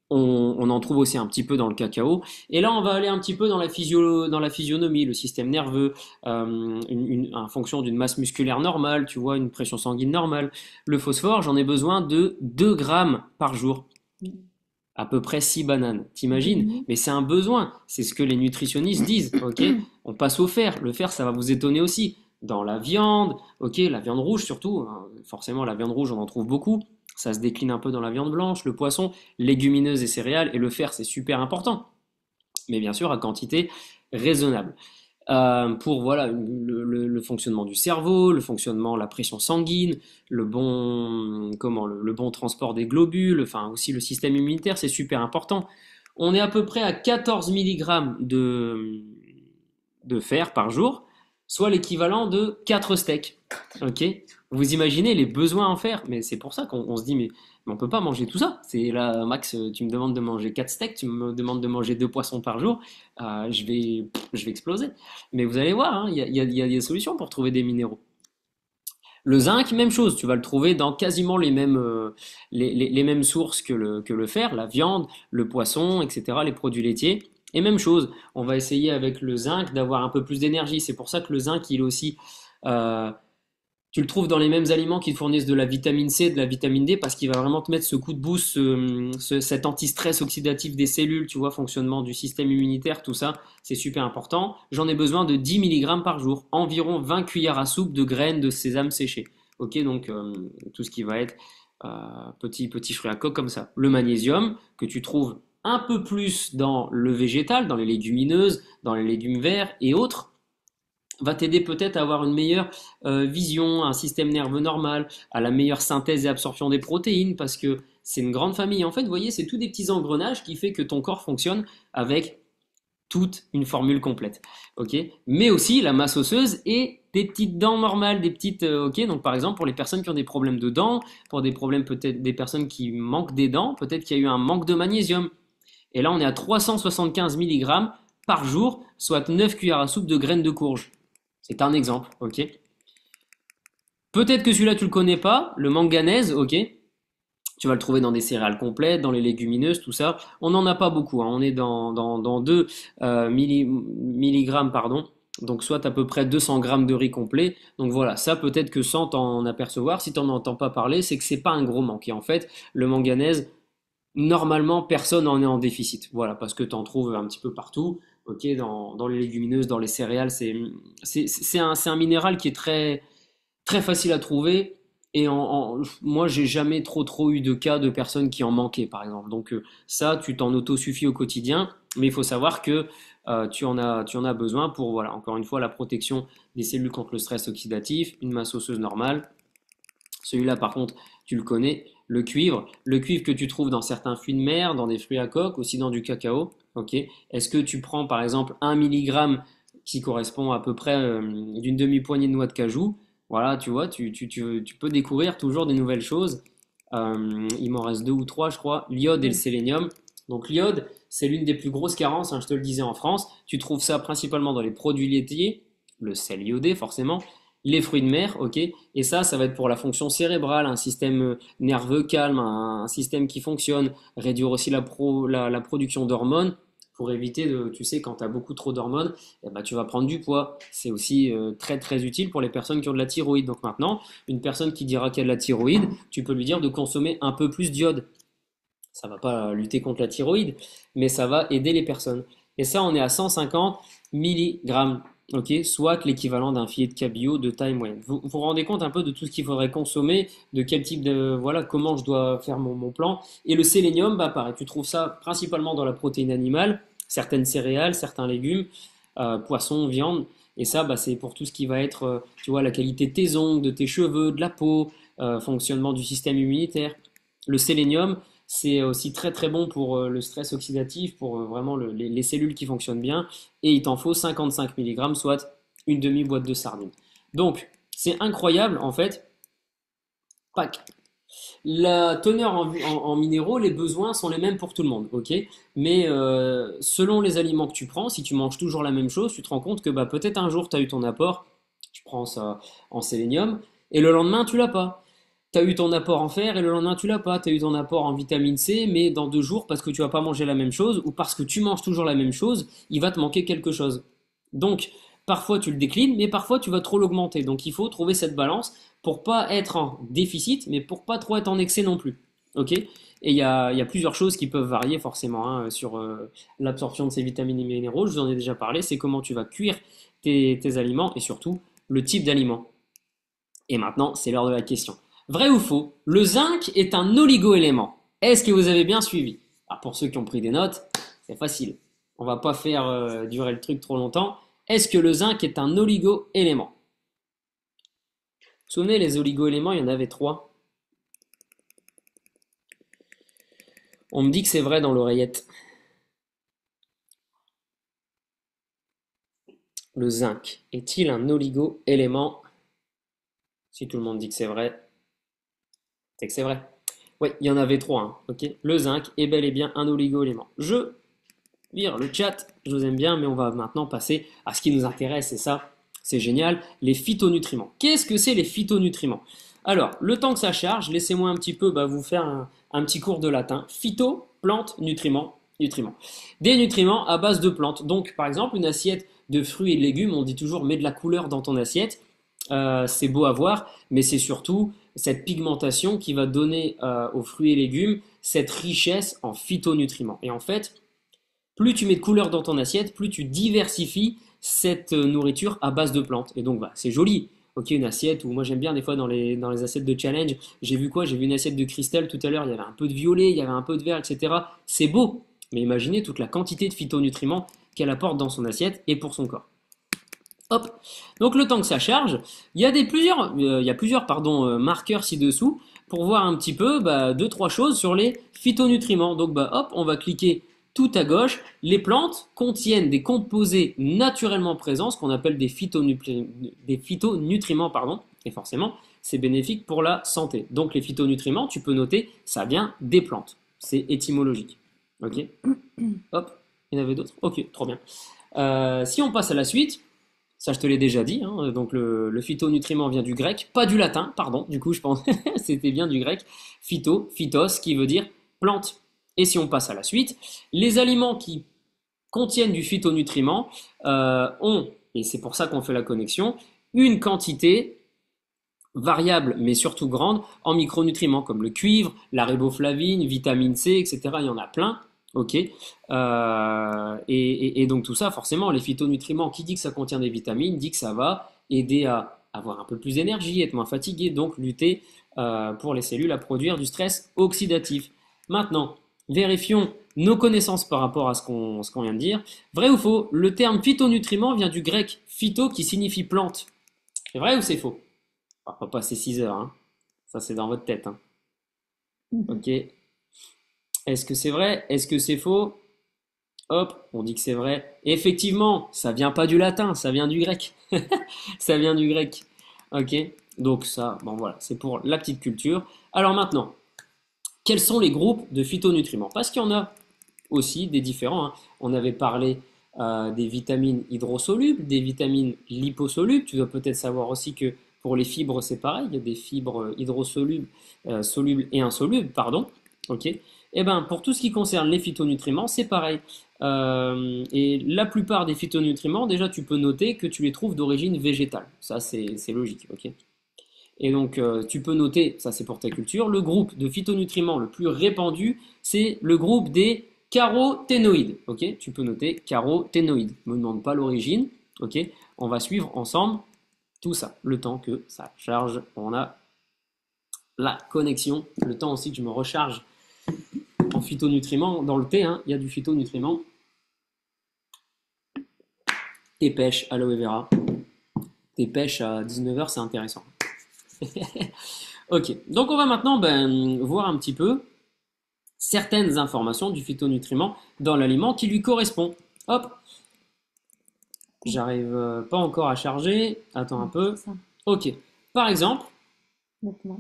on en trouve aussi un petit peu dans le cacao. Et là, on va aller un petit peu dans la physionomie, le système nerveux, en fonction d'une masse musculaire normale, tu vois, une pression sanguine normale. Le phosphore, j'en ai besoin de 2 grammes par jour, à peu près 6 bananes. T'imagines? Mhm. Mais c'est un besoin. C'est ce que les nutritionnistes disent. Ok? On passe au fer. Le fer, ça va vous étonner aussi. Dans la viande, ok, la viande rouge surtout. Hein, forcément, la viande rouge, on en trouve beaucoup. Ça se décline un peu dans la viande blanche, le poisson, légumineuses et céréales. Et le fer, c'est super important. Mais bien sûr, à quantité raisonnable pour voilà le fonctionnement du cerveau, le fonctionnement, la pression sanguine, le bon transport des globules, enfin aussi le système immunitaire, c'est super important. On est à peu près à 14 milligrammes de fer par jour, soit l'équivalent de 4 steaks. Ok? Vous imaginez les besoins en fer, mais c'est pour ça qu'on se dit mais on peut pas manger tout ça. C'est là, Max, tu me demandes de manger 4 steaks, tu me demandes de manger 2 poissons par jour, je vais exploser. Mais vous allez voir, hein, il y a des solutions pour trouver des minéraux. Le zinc, même chose, tu vas le trouver dans quasiment les mêmes sources que le fer, la viande, le poisson, etc., les produits laitiers. Et même chose, on va essayer avec le zinc d'avoir un peu plus d'énergie. C'est pour ça que le zinc, il est aussi, euh, tu le trouves dans les mêmes aliments qui te fournissent de la vitamine C, de la vitamine D, parce qu'il va vraiment te mettre ce coup de boost, cet anti-stress oxydatif des cellules, tu vois, fonctionnement du système immunitaire, tout ça, c'est super important. J'en ai besoin de 10 milligrammes par jour, environ 20 cuillères à soupe de graines de sésame séchées. Ok, donc tout ce qui va être petit fruit à coque comme ça. Le magnésium, que tu trouves un peu plus dans le végétal, dans les légumineuses, dans les légumes verts et autres, va t'aider peut-être à avoir une meilleure vision, un système nerveux normal, à la meilleure synthèse et absorption des protéines, parce que c'est une grande famille. En fait, vous voyez, c'est tous des petits engrenages qui fait que ton corps fonctionne avec toute une formule complète. Ok? Mais aussi la masse osseuse et des petites dents normales, des petites. Ok? Donc par exemple, pour les personnes qui ont des problèmes de dents, pour des problèmes peut-être des personnes qui manquent des dents, peut-être qu'il y a eu un manque de magnésium. Et là, on est à 375 milligrammes par jour, soit 9 cuillères à soupe de graines de courge. C'est un exemple, ok? Peut-être que celui-là tu le connais pas, le manganèse, ok? Tu vas le trouver dans des céréales complètes, dans les légumineuses, tout ça. On n'en a pas beaucoup, hein. On est dans 2 milligrammes, pardon. Donc soit à peu près 200 grammes de riz complet. Donc voilà, ça peut-être que sans t'en apercevoir, si t'en entends pas parler, c'est que c'est pas un gros manque. Et en fait, le manganèse, normalement, personne n'en est en déficit. Voilà, parce que tu en trouves un petit peu partout. Ok, dans les légumineuses, dans les céréales, c'est un minéral qui est très facile à trouver. Et moi, j'ai jamais trop eu de cas de personnes qui en manquaient, par exemple. Donc ça, tu t'en autosuffis au quotidien, mais il faut savoir que tu en as besoin pour, voilà, encore une fois, la protection des cellules contre le stress oxydatif, une masse osseuse normale. Celui-là, par contre, tu le connais, le cuivre. Le cuivre que tu trouves dans certains fruits de mer, dans des fruits à coque, aussi dans du cacao. Ok. Est-ce que tu prends, par exemple, 1 milligramme qui correspond à peu près d'une demi-poignée de noix de cajou? Voilà, tu vois, tu peux découvrir toujours des nouvelles choses. Il m'en reste deux ou trois, je crois. L'iode et le Oui. sélénium. Donc l'iode, c'est l'une des plus grosses carences, hein, je te le disais en France. Tu trouves ça principalement dans les produits laitiers, le sel iodé forcément, les fruits de mer, ok. Et ça va être pour la fonction cérébrale, un système nerveux calme, un système qui fonctionne, réduire aussi la production d'hormones pour éviter de, tu sais, quand tu as beaucoup trop d'hormones, eh ben, tu vas prendre du poids. C'est aussi très utile pour les personnes qui ont de la thyroïde. Donc maintenant, une personne qui dira qu'elle a de la thyroïde, tu peux lui dire de consommer un peu plus d'iode. Ça va pas lutter contre la thyroïde, mais ça va aider les personnes. Et ça, on est à 150 milligrammes, ok, soit l'équivalent d'un filet de cabillaud de taille moyenne. Vous vous rendez compte un peu de tout ce qu'il faudrait consommer, de quel type de, voilà, comment je dois faire mon plan. Et le sélénium, bah pareil, tu trouves ça principalement dans la protéine animale, certaines céréales, certains légumes, poissons, viande. Et ça, bah, c'est pour tout ce qui va être, tu vois, la qualité de tes ongles, de tes cheveux, de la peau, fonctionnement du système immunitaire. Le sélénium, c'est aussi très très bon pour le stress oxydatif, pour vraiment les cellules qui fonctionnent bien. Et il t'en faut 55 mg, soit une demi-boîte de sardines. Donc, c'est incroyable en fait. Pack. La teneur en minéraux, les besoins sont les mêmes pour tout le monde, ok? Mais selon les aliments que tu prends, si tu manges toujours la même chose, tu te rends compte que bah, peut-être un jour tu as eu ton apport, tu prends ça en sélénium, et le lendemain tu l'as pas. Tu as eu ton apport en fer et le lendemain tu l'as pas. Tu as eu ton apport en vitamine C, mais dans 2 jours, parce que tu vas pas manger la même chose, ou parce que tu manges toujours la même chose, il va te manquer quelque chose. Donc, parfois tu le déclines, mais parfois tu vas trop l'augmenter. Donc il faut trouver cette balance pour pas être en déficit, mais pour pas trop être en excès non plus. Ok? Et il y a plusieurs choses qui peuvent varier forcément hein, sur l'absorption de ces vitamines et minéraux. Je vous en ai déjà parlé. C'est comment tu vas cuire tes aliments et surtout le type d'aliment. Et maintenant, c'est l'heure de la question. Vrai ou faux? Le zinc est un oligo-élément. Est-ce que vous avez bien suivi? Alors pour ceux qui ont pris des notes, c'est facile. On va pas faire durer le truc trop longtemps. Est-ce que le zinc est un oligo-élément? Vous vous souvenez, les oligo-éléments, il y en avait trois. On me dit que c'est vrai dans l'oreillette. Le zinc est-il un oligo-élément? Si tout le monde dit que c'est vrai, c'est que c'est vrai. Oui, il y en avait trois. Hein, ok. Le zinc est bel et bien un oligo-élément. Je vire le chat, je vous aime bien, mais on va maintenant passer à ce qui nous intéresse, et ça, c'est génial, les phytonutriments. Qu'est-ce que c'est les phytonutriments? Alors, le temps que ça charge, laissez-moi un petit peu vous faire un petit cours de latin. Phyto, plante, nutriments, nutriments. Des nutriments à base de plantes. Donc, par exemple, une assiette de fruits et de légumes, on dit toujours mets de la couleur dans ton assiette. C'est beau à voir, mais c'est surtout cette pigmentation qui va donner aux fruits et légumes cette richesse en phytonutriments. Et en fait, plus tu mets de couleurs dans ton assiette, plus tu diversifies cette nourriture à base de plantes. Et donc, c'est joli. Ok, une assiette où moi j'aime bien des fois dans les assiettes de challenge, j'ai vu quoi? J'ai vu une assiette de cristal tout à l'heure, il y avait un peu de violet, il y avait un peu de vert, etc. C'est beau, mais imaginez toute la quantité de phytonutriments qu'elle apporte dans son assiette et pour son corps. Hop. Donc le temps que ça charge, il y a plusieurs marqueurs ci-dessous pour voir un petit peu deux, trois choses sur les phytonutriments. Donc hop, on va cliquer tout à gauche. Les plantes contiennent des composés naturellement présents, ce qu'on appelle des phytonutriments, pardon, et forcément, c'est bénéfique pour la santé. Donc les phytonutriments, tu peux noter, ça vient des plantes. C'est étymologique. Ok. Hop, il y en avait d'autres. Ok, trop bien. Si on passe à la suite, ça, je te l'ai déjà dit. Hein, donc, le phytonutriment vient du grec, pas du latin, pardon. Du coup, je pense c'était bien du grec. Phyto, phytos, qui veut dire plante. Et si on passe à la suite, les aliments qui contiennent du phytonutriment ont, et c'est pour ça qu'on fait la connexion, une quantité variable, mais surtout grande, en micronutriments, comme le cuivre, la riboflavine, vitamine C, etc. Il y en a plein. Ok. Et donc tout ça, forcément, les phytonutriments, qui dit que ça contient des vitamines, dit que ça va aider à avoir un peu plus d'énergie, être moins fatigué, donc lutter pour les cellules à produire du stress oxydatif. Maintenant, vérifions nos connaissances par rapport à ce qu'on vient de dire. Vrai ou faux? Le terme phytonutriment vient du grec phyto qui signifie plante. C'est vrai ou c'est faux? On va pas passer 6 heures, hein. Ça c'est dans votre tête. Hein. Ok. Est-ce que c'est vrai? Est-ce que c'est faux? Hop, on dit que c'est vrai. Et effectivement, ça vient pas du latin, ça vient du grec. Ça vient du grec. Ok. Donc ça, bon voilà, c'est pour la petite culture. Alors maintenant, quels sont les groupes de phytonutriments? Parce qu'il y en a aussi des différents. Hein. On avait parlé des vitamines hydrosolubles, des vitamines liposolubles. Tu dois peut-être savoir aussi que pour les fibres, c'est pareil. Il y a des fibres hydrosolubles, solubles et insolubles, pardon. Ok. Eh ben, pour tout ce qui concerne les phytonutriments, c'est pareil. Et la plupart des phytonutriments, déjà, tu peux noter que tu les trouves d'origine végétale. Ça, c'est logique. Ok. Et donc, tu peux noter, ça c'est pour ta culture, le groupe de phytonutriments le plus répandu, c'est le groupe des caroténoïdes. Ok, tu peux noter caroténoïdes. Ne me demande pas l'origine. Ok, on va suivre ensemble tout ça. Le temps que ça charge, on a la connexion. Le temps aussi que je me recharge en phytonutriments. Dans le thé, hein, il y a du phytonutriment. Thé pêche, aloe vera. Thé pêche à 19h, c'est intéressant. Ok, donc on va maintenant voir un petit peu certaines informations du phytonutriment dans l'aliment qui lui correspond. Hop, Attends, j'arrive pas encore à charger. Attends un ouais, peu. c'est ça, Ok, par exemple, les tomates.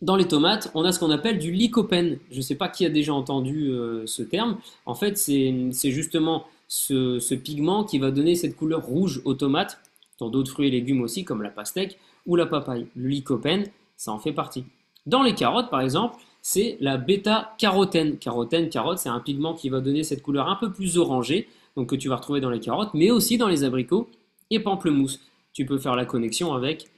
dans les tomates, on a ce qu'on appelle du lycopène. Je ne sais pas qui a déjà entendu ce terme. En fait, c'est justement ce pigment qui va donner cette couleur rouge aux tomates, dans d'autres fruits et légumes aussi, comme la pastèque ou la papaye. Le lycopène, ça en fait partie. Dans les carottes, par exemple, c'est la bêta-carotène. Carotène, carotte, c'est un pigment qui va donner cette couleur un peu plus orangée, donc que tu vas retrouver dans les carottes, mais aussi dans les abricots et pamplemousses. Tu peux faire la connexion avec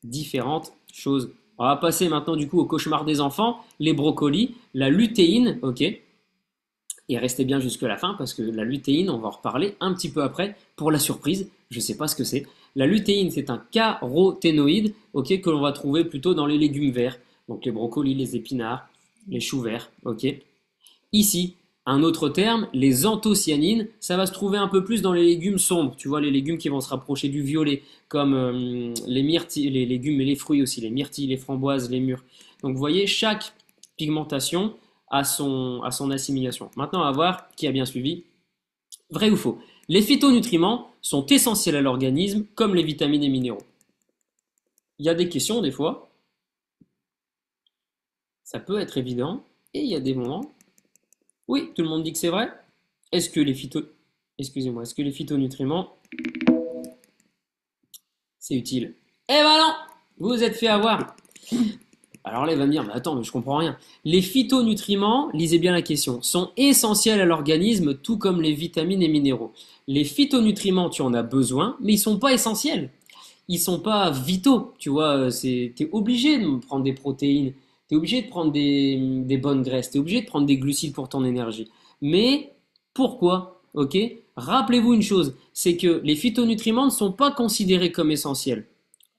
différentes choses. On va passer maintenant du coup au cauchemar des enfants, les brocolis, la lutéine, ok. Et restez bien jusque la fin parce que la lutéine, on va en reparler un petit peu après pour la surprise. Je ne sais pas ce que c'est. La lutéine, c'est un caroténoïde, ok, que l'on va trouver plutôt dans les légumes verts, donc les brocolis, les épinards, les choux verts, ok. Ici, un autre terme, les anthocyanines, ça va se trouver un peu plus dans les légumes sombres. Tu vois, les légumes qui vont se rapprocher du violet, comme les myrtilles, les légumes et les fruits aussi, les myrtilles, les framboises, les mûres. Donc, vous voyez, chaque pigmentation a son assimilation. Maintenant, on va voir qui a bien suivi. Vrai ou faux? Les phytonutriments sont essentiels à l'organisme, comme les vitamines et minéraux. Il y a des questions des fois, ça peut être évident, et il y a des moments. Oui, tout le monde dit que c'est vrai. Est-ce que les phyto... Excusez-moi, est-ce que les phytonutriments, c'est utile? Eh ben non! Vous vous êtes fait avoir. Alors là, il va me dire, mais attends, mais je comprends rien. Les phytonutriments, lisez bien la question, sont essentiels à l'organisme, tout comme les vitamines et minéraux. Les phytonutriments, tu en as besoin, mais ils sont pas essentiels. Ils sont pas vitaux, tu vois. T'es obligé de prendre des protéines, t'es obligé de prendre des bonnes graisses, t'es obligé de prendre des glucides pour ton énergie. Mais pourquoi? Ok? Rappelez-vous une chose, c'est que les phytonutriments ne sont pas considérés comme essentiels.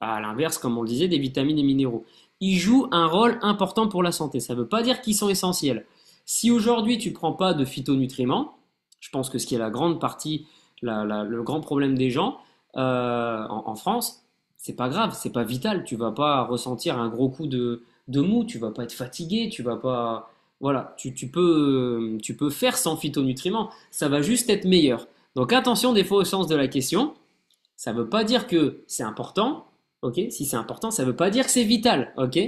À l'inverse, comme on le disait, des vitamines et minéraux. Ils jouent un rôle important pour la santé. Ça ne veut pas dire qu'ils sont essentiels. Si aujourd'hui tu ne prends pas de phytonutriments, je pense que ce qui est la grande partie, le grand problème des gens en France, c'est pas grave, c'est pas vital. Tu vas pas ressentir un gros coup de mou, tu vas pas être fatigué, tu vas pas. Voilà, tu peux faire sans phytonutriments. Ça va juste être meilleur. Donc attention des fois au sens de la question. Ça ne veut pas dire que c'est important, ok? Si c'est important, ça ne veut pas dire que c'est vital, ok?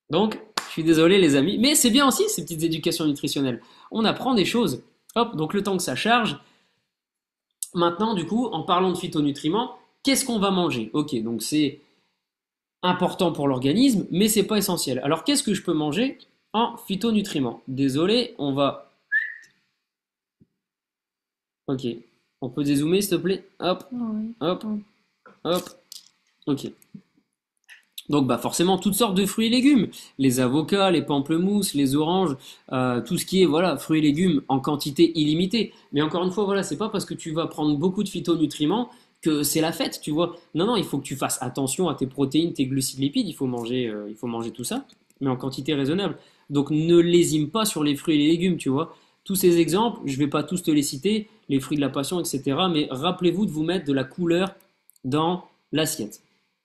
Donc, je suis désolé les amis, mais c'est bien aussi ces petites éducations nutritionnelles. On apprend des choses. Hop, donc le temps que ça charge. Maintenant, du coup, en parlant de phytonutriments, qu'est-ce qu'on va manger? Ok, donc c'est important pour l'organisme, mais c'est pas essentiel. Alors, qu'est-ce que je peux manger en phytonutriments? Désolé, on va. Ok, on peut dézoomer s'il te plaît? Hop, Oui, hop, oui. hop. Ok. Donc bah forcément toutes sortes de fruits et légumes, les avocats, les pamplemousses, les oranges, tout ce qui est voilà fruits et légumes en quantité illimitée. Mais encore une fois voilà c'est pas parce que tu vas prendre beaucoup de phytonutriments que c'est la fête, tu vois. Non non il faut que tu fasses attention à tes protéines, tes glucides, lipides, il faut manger tout ça, mais en quantité raisonnable. Donc ne lésime pas sur les fruits et les légumes, tu vois. Tous ces exemples, je vais pas tous te les citer, les fruits de la passion, etc. Mais rappelez-vous de vous mettre de la couleur dans l'assiette.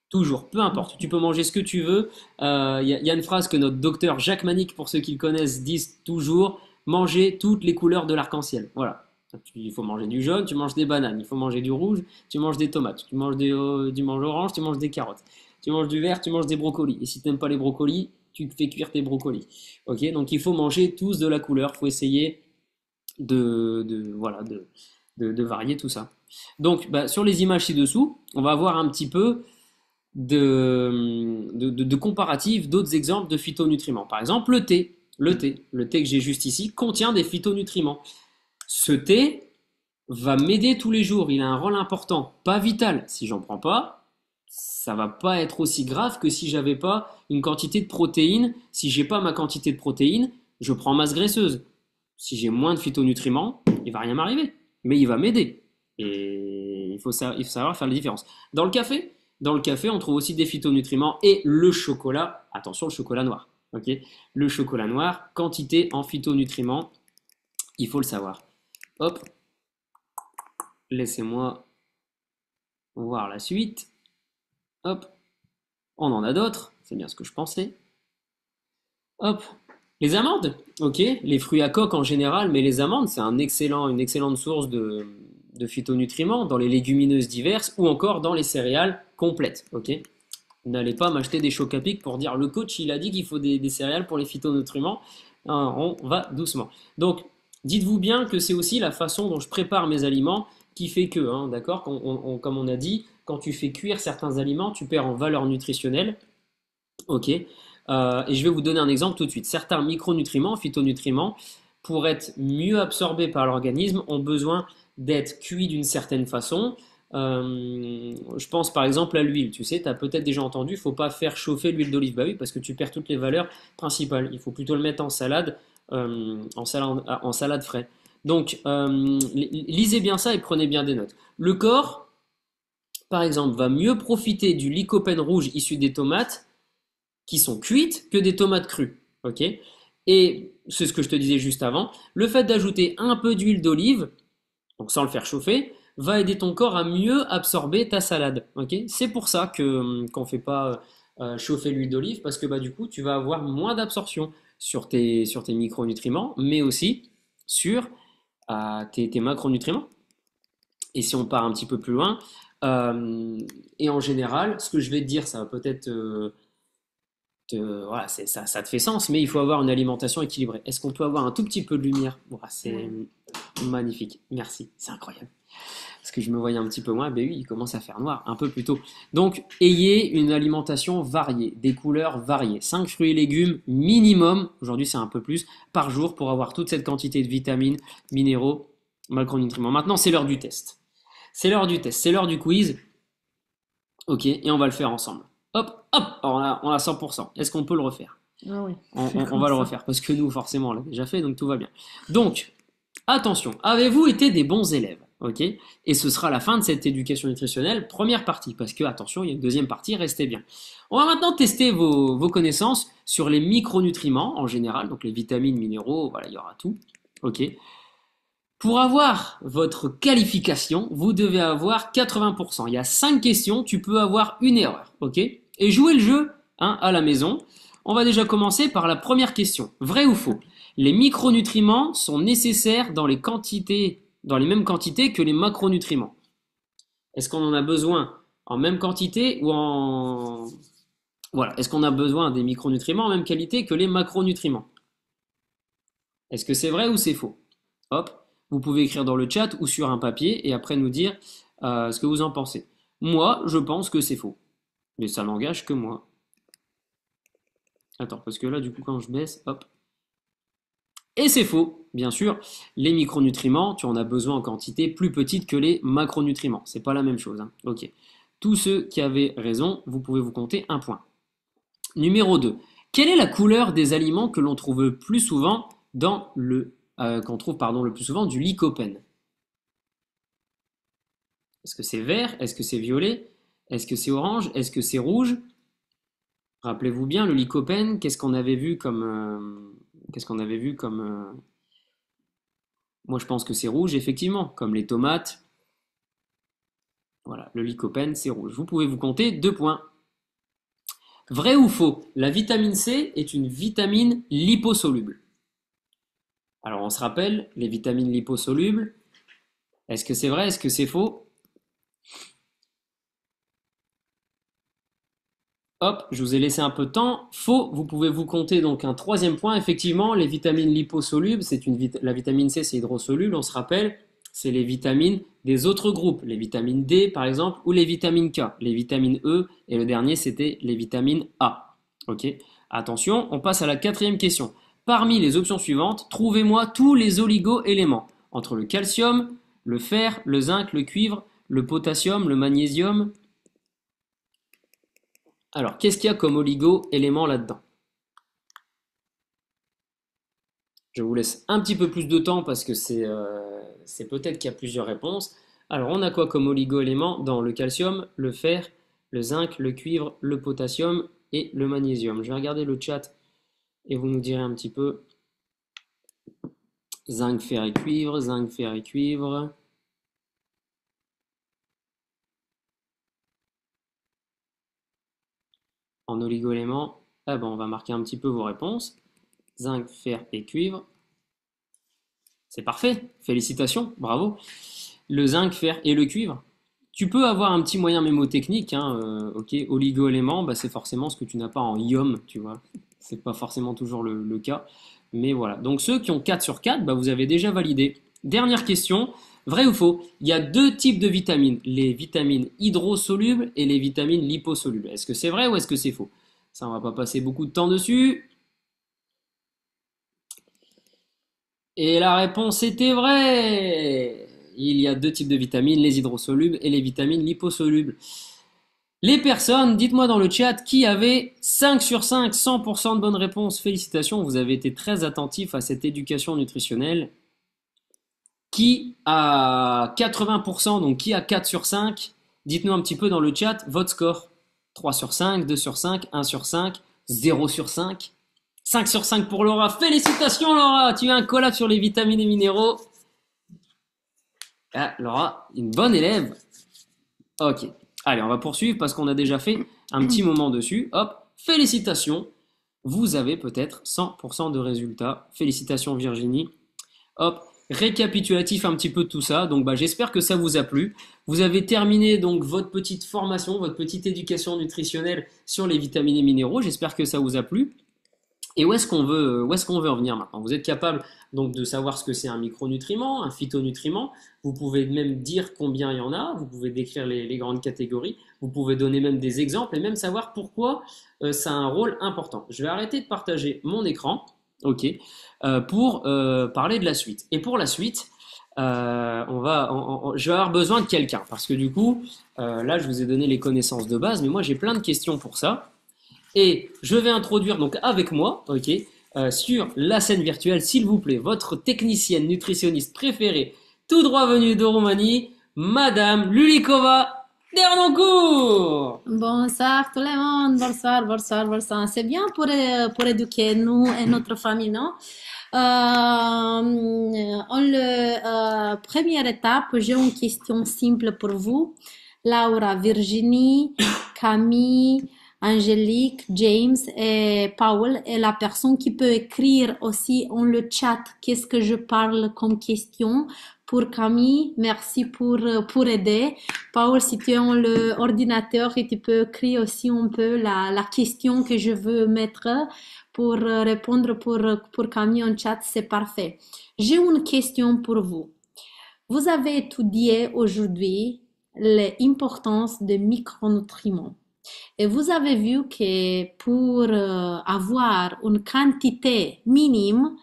Toujours, peu importe. Tu peux manger ce que tu veux. Il y a une phrase que notre docteur Jacques Manic, pour ceux qui le connaissent, disent toujours, manger toutes les couleurs de l'arc-en-ciel. Voilà. Il faut manger du jaune, tu manges des bananes. Il faut manger du rouge, tu manges des tomates. Tu manges orange, tu manges des carottes. Tu manges du vert, tu manges des brocolis. Et si tu n'aimes pas les brocolis, tu fais cuire tes brocolis. Ok, donc il faut manger tous de la couleur. Il faut essayer voilà, de varier tout ça. Donc, bah, sur les images ci-dessous, on va voir un petit peu de comparatifs d'autres exemples de phytonutriments. Par exemple, le thé. Le thé que j'ai juste ici contient des phytonutriments. Ce thé va m'aider tous les jours. Il a un rôle important, pas vital. Si j'en prends pas, ça va pas être aussi grave que si j'avais pas une quantité de protéines. Si j'ai pas ma quantité de protéines, je prends masse graisseuse. Si j'ai moins de phytonutriments, il va rien m'arriver. Mais il va m'aider. Et il faut savoir faire la différence. Dans le café, on trouve aussi des phytonutriments et le chocolat. Attention, le chocolat noir. Ok, le chocolat noir, quantité en phytonutriments, il faut le savoir. Hop, laissez-moi voir la suite. Hop, on en a d'autres. c'est bien ce que je pensais. Hop, les amandes, ok, les fruits à coque en général, mais les amandes, c'est une excellente source de phytonutriments dans les légumineuses diverses ou encore dans les céréales complètes, ok. N'allez pas m'acheter des chocs à pic pour dire le coach il a dit qu'il faut des céréales pour les phytonutriments. On va doucement. Donc, dites-vous bien que c'est aussi la façon dont je prépare mes aliments qui fait que, hein, d'accord, comme on a dit, quand tu fais cuire certains aliments, tu perds en valeur nutritionnelle. Ok. Et je vais vous donner un exemple tout de suite. Certains micronutriments, phytonutriments, pour être mieux absorbés par l'organisme, ont besoin d'être cuits d'une certaine façon. Je pense par exemple à l'huile. Tu sais, tu as peut-être déjà entendu, il ne faut pas faire chauffer l'huile d'olive. Bah oui, parce que tu perds toutes les valeurs principales. Il faut plutôt le mettre en salade frais. Donc, lisez bien ça et prenez bien des notes. Le corps, par exemple, va mieux profiter du lycopène rouge issu des tomates qui sont cuites que des tomates crues. Ok. Et c'est ce que je te disais juste avant. Le fait d'ajouter un peu d'huile d'olive, donc sans le faire chauffer, va aider ton corps à mieux absorber ta salade. Ok. C'est pour ça que qu'on ne fait pas chauffer l'huile d'olive parce que bah, du coup, tu vas avoir moins d'absorption sur tes micronutriments, mais aussi sur tes macronutriments. Et si on part un petit peu plus loin, et en général, ce que je vais te dire, ça va peut-être voilà, ça te fait sens, mais il faut avoir une alimentation équilibrée. Est-ce qu'on peut avoir un tout petit peu de lumière? Voilà, c'est magnifique. Merci, c'est incroyable. Parce que je me voyais un petit peu moins, ben oui, il commence à faire noir un peu plus tôt. Donc, ayez une alimentation variée, des couleurs variées. 5 fruits et légumes minimum, aujourd'hui c'est un peu plus, par jour pour avoir toute cette quantité de vitamines, minéraux, macronutriments. Maintenant, c'est l'heure du test. C'est l'heure du test, c'est l'heure du quiz. Ok, et on va le faire ensemble. Hop, hop, alors on a 100%. Est-ce qu'on peut le refaire? Ah oui, On va le refaire, parce que nous, forcément, on l'a déjà fait, donc tout va bien. Donc, attention, avez-vous été des bons élèves? Ok. Et ce sera la fin de cette éducation nutritionnelle, première partie, parce que, attention, il y a une deuxième partie, restez bien. On va maintenant tester vos connaissances sur les micronutriments en général, donc les vitamines, minéraux, voilà, il y aura tout. Ok. Pour avoir votre qualification, vous devez avoir 80%. Il y a 5 questions, tu peux avoir une erreur, ok? Et jouer le jeu hein, à la maison. On va déjà commencer par la première question. Vrai ou faux? Les micronutriments sont nécessaires dans dans les mêmes quantités que les macronutriments. Est-ce qu'on en a besoin en même quantité ou en... Voilà, est-ce qu'on a besoin des micronutriments en même qualité que les macronutriments? Est-ce que c'est vrai ou c'est faux? Hop, vous pouvez écrire dans le chat ou sur un papier et après nous dire ce que vous en pensez. Moi, je pense que c'est faux. Mais ça n'engage que moi. Attends, parce que là, du coup, quand je baisse, hop. Et c'est faux, bien sûr. Les micronutriments, tu en as besoin en quantité plus petite que les macronutriments. C'est pas la même chose. Hein. Ok. Tous ceux qui avaient raison, vous pouvez vous compter un point. Numéro 2. Quelle est la couleur des aliments que l'on trouve le plus souvent dans qu'on trouve pardon, le plus souvent du lycopène? Est-ce que c'est vert? Est-ce que c'est violet? Est-ce que c'est orange? Est-ce que c'est rouge? Rappelez-vous bien, le lycopène, qu'est-ce qu'on avait vu comme... Moi, je pense que c'est rouge, effectivement, comme les tomates. Voilà, le lycopène, c'est rouge. Vous pouvez vous compter 2 points. Vrai ou faux? La vitamine C est une vitamine liposoluble. Alors, on se rappelle, les vitamines liposolubles, est-ce que c'est vrai? Est-ce que c'est faux? Hop, je vous ai laissé un peu de temps. Faux, vous pouvez vous compter donc un troisième point. Effectivement, les vitamines liposolubles, la vitamine C, c'est hydrosoluble, on se rappelle, c'est les vitamines des autres groupes, les vitamines D par exemple, ou les vitamines K, les vitamines E, et le dernier c'était les vitamines A. Ok. Attention, on passe à la quatrième question. Parmi les options suivantes, trouvez-moi tous les oligo-éléments entre le calcium, le fer, le zinc, le cuivre, le potassium, le magnésium. Alors, qu'est-ce qu'il y a comme oligo-éléments là-dedans? Je vous laisse un petit peu plus de temps parce que c'est peut-être qu'il y a plusieurs réponses. Alors, on a quoi comme oligo-éléments dans le calcium, le fer, le zinc, le cuivre, le potassium et le magnésium? Je vais regarder le chat et vous nous direz un petit peu. Zinc, fer et cuivre, zinc, fer et cuivre. en oligo-éléments, ah ben, on va marquer un petit peu vos réponses. Zinc, fer et cuivre. C'est parfait, félicitations, bravo. Le zinc, fer et le cuivre. Tu peux avoir un petit moyen mémotechnique, hein, ok, oligo-éléments, bah, c'est forcément ce que tu n'as pas en ium, tu vois. C'est pas forcément toujours le cas, mais voilà. Donc ceux qui ont 4 sur 4, bah, vous avez déjà validé. Dernière question, vrai ou faux? Il y a deux types de vitamines, les vitamines hydrosolubles et les vitamines liposolubles. Est-ce que c'est vrai ou est-ce que c'est faux? Ça, on va pas passer beaucoup de temps dessus. Et la réponse était vraie. Il y a deux types de vitamines, les hydrosolubles et les vitamines liposolubles. Les personnes, dites-moi dans le chat qui avait 5 sur 5, 100% de bonnes réponses. Félicitations, vous avez été très attentifs à cette éducation nutritionnelle. Qui a 80%, donc qui a 4 sur 5? Dites-nous un petit peu dans le chat votre score. 3 sur 5, 2 sur 5, 1 sur 5, 0 sur 5. 5 sur 5 pour Laura. Félicitations Laura, tu as un collab sur les vitamines et minéraux. Ah, Laura, une bonne élève. Ok. Allez, on va poursuivre parce qu'on a déjà fait un petit moment dessus. Hop, félicitations. Vous avez peut-être 100% de résultats. Félicitations Virginie. Hop, récapitulatif un petit peu de tout ça. Donc bah, j'espère que ça vous a plu. Vous avez terminé donc votre petite formation, votre petite éducation nutritionnelle sur les vitamines et minéraux. J'espère que ça vous a plu. Et où est-ce qu'on veut en venir maintenant? Vous êtes capable donc de savoir ce que c'est un micronutriment, un phytonutriment. Vous pouvez même dire combien il y en a. Vous pouvez décrire les grandes catégories. Vous pouvez donner même des exemples et même savoir pourquoi ça a un rôle important. Je vais arrêter de partager mon écran, ok, pour parler de la suite. Et pour la suite, je vais avoir besoin de quelqu'un parce que du coup, là, je vous ai donné les connaissances de base, mais moi, j'ai plein de questions pour ça. Et je vais introduire donc avec moi, ok, sur la scène virtuelle, s'il vous plaît, votre technicienne nutritionniste préférée, tout droit venue de Roumanie, Madame Lulikova Dernoncourt. Bonsoir tout le monde, bonsoir, bonsoir, bonsoir. C'est bien pour éduquer nous et notre famille, non? En première étape, j'ai une question simple pour vous. Laura, Virginie, Camille, Angélique, James et Paul est la personne qui peut écrire aussi en le chat qu'est-ce que je parle comme question. Pour Camille, merci pour aider. Paul, si tu es en l'ordinateur et tu peux écrire aussi un peu la question que je veux mettre pour répondre pour Camille en chat, c'est parfait. J'ai une question pour vous. Vous avez étudié aujourd'hui l'importance des micronutriments. Et vous avez vu que pour avoir une quantité minime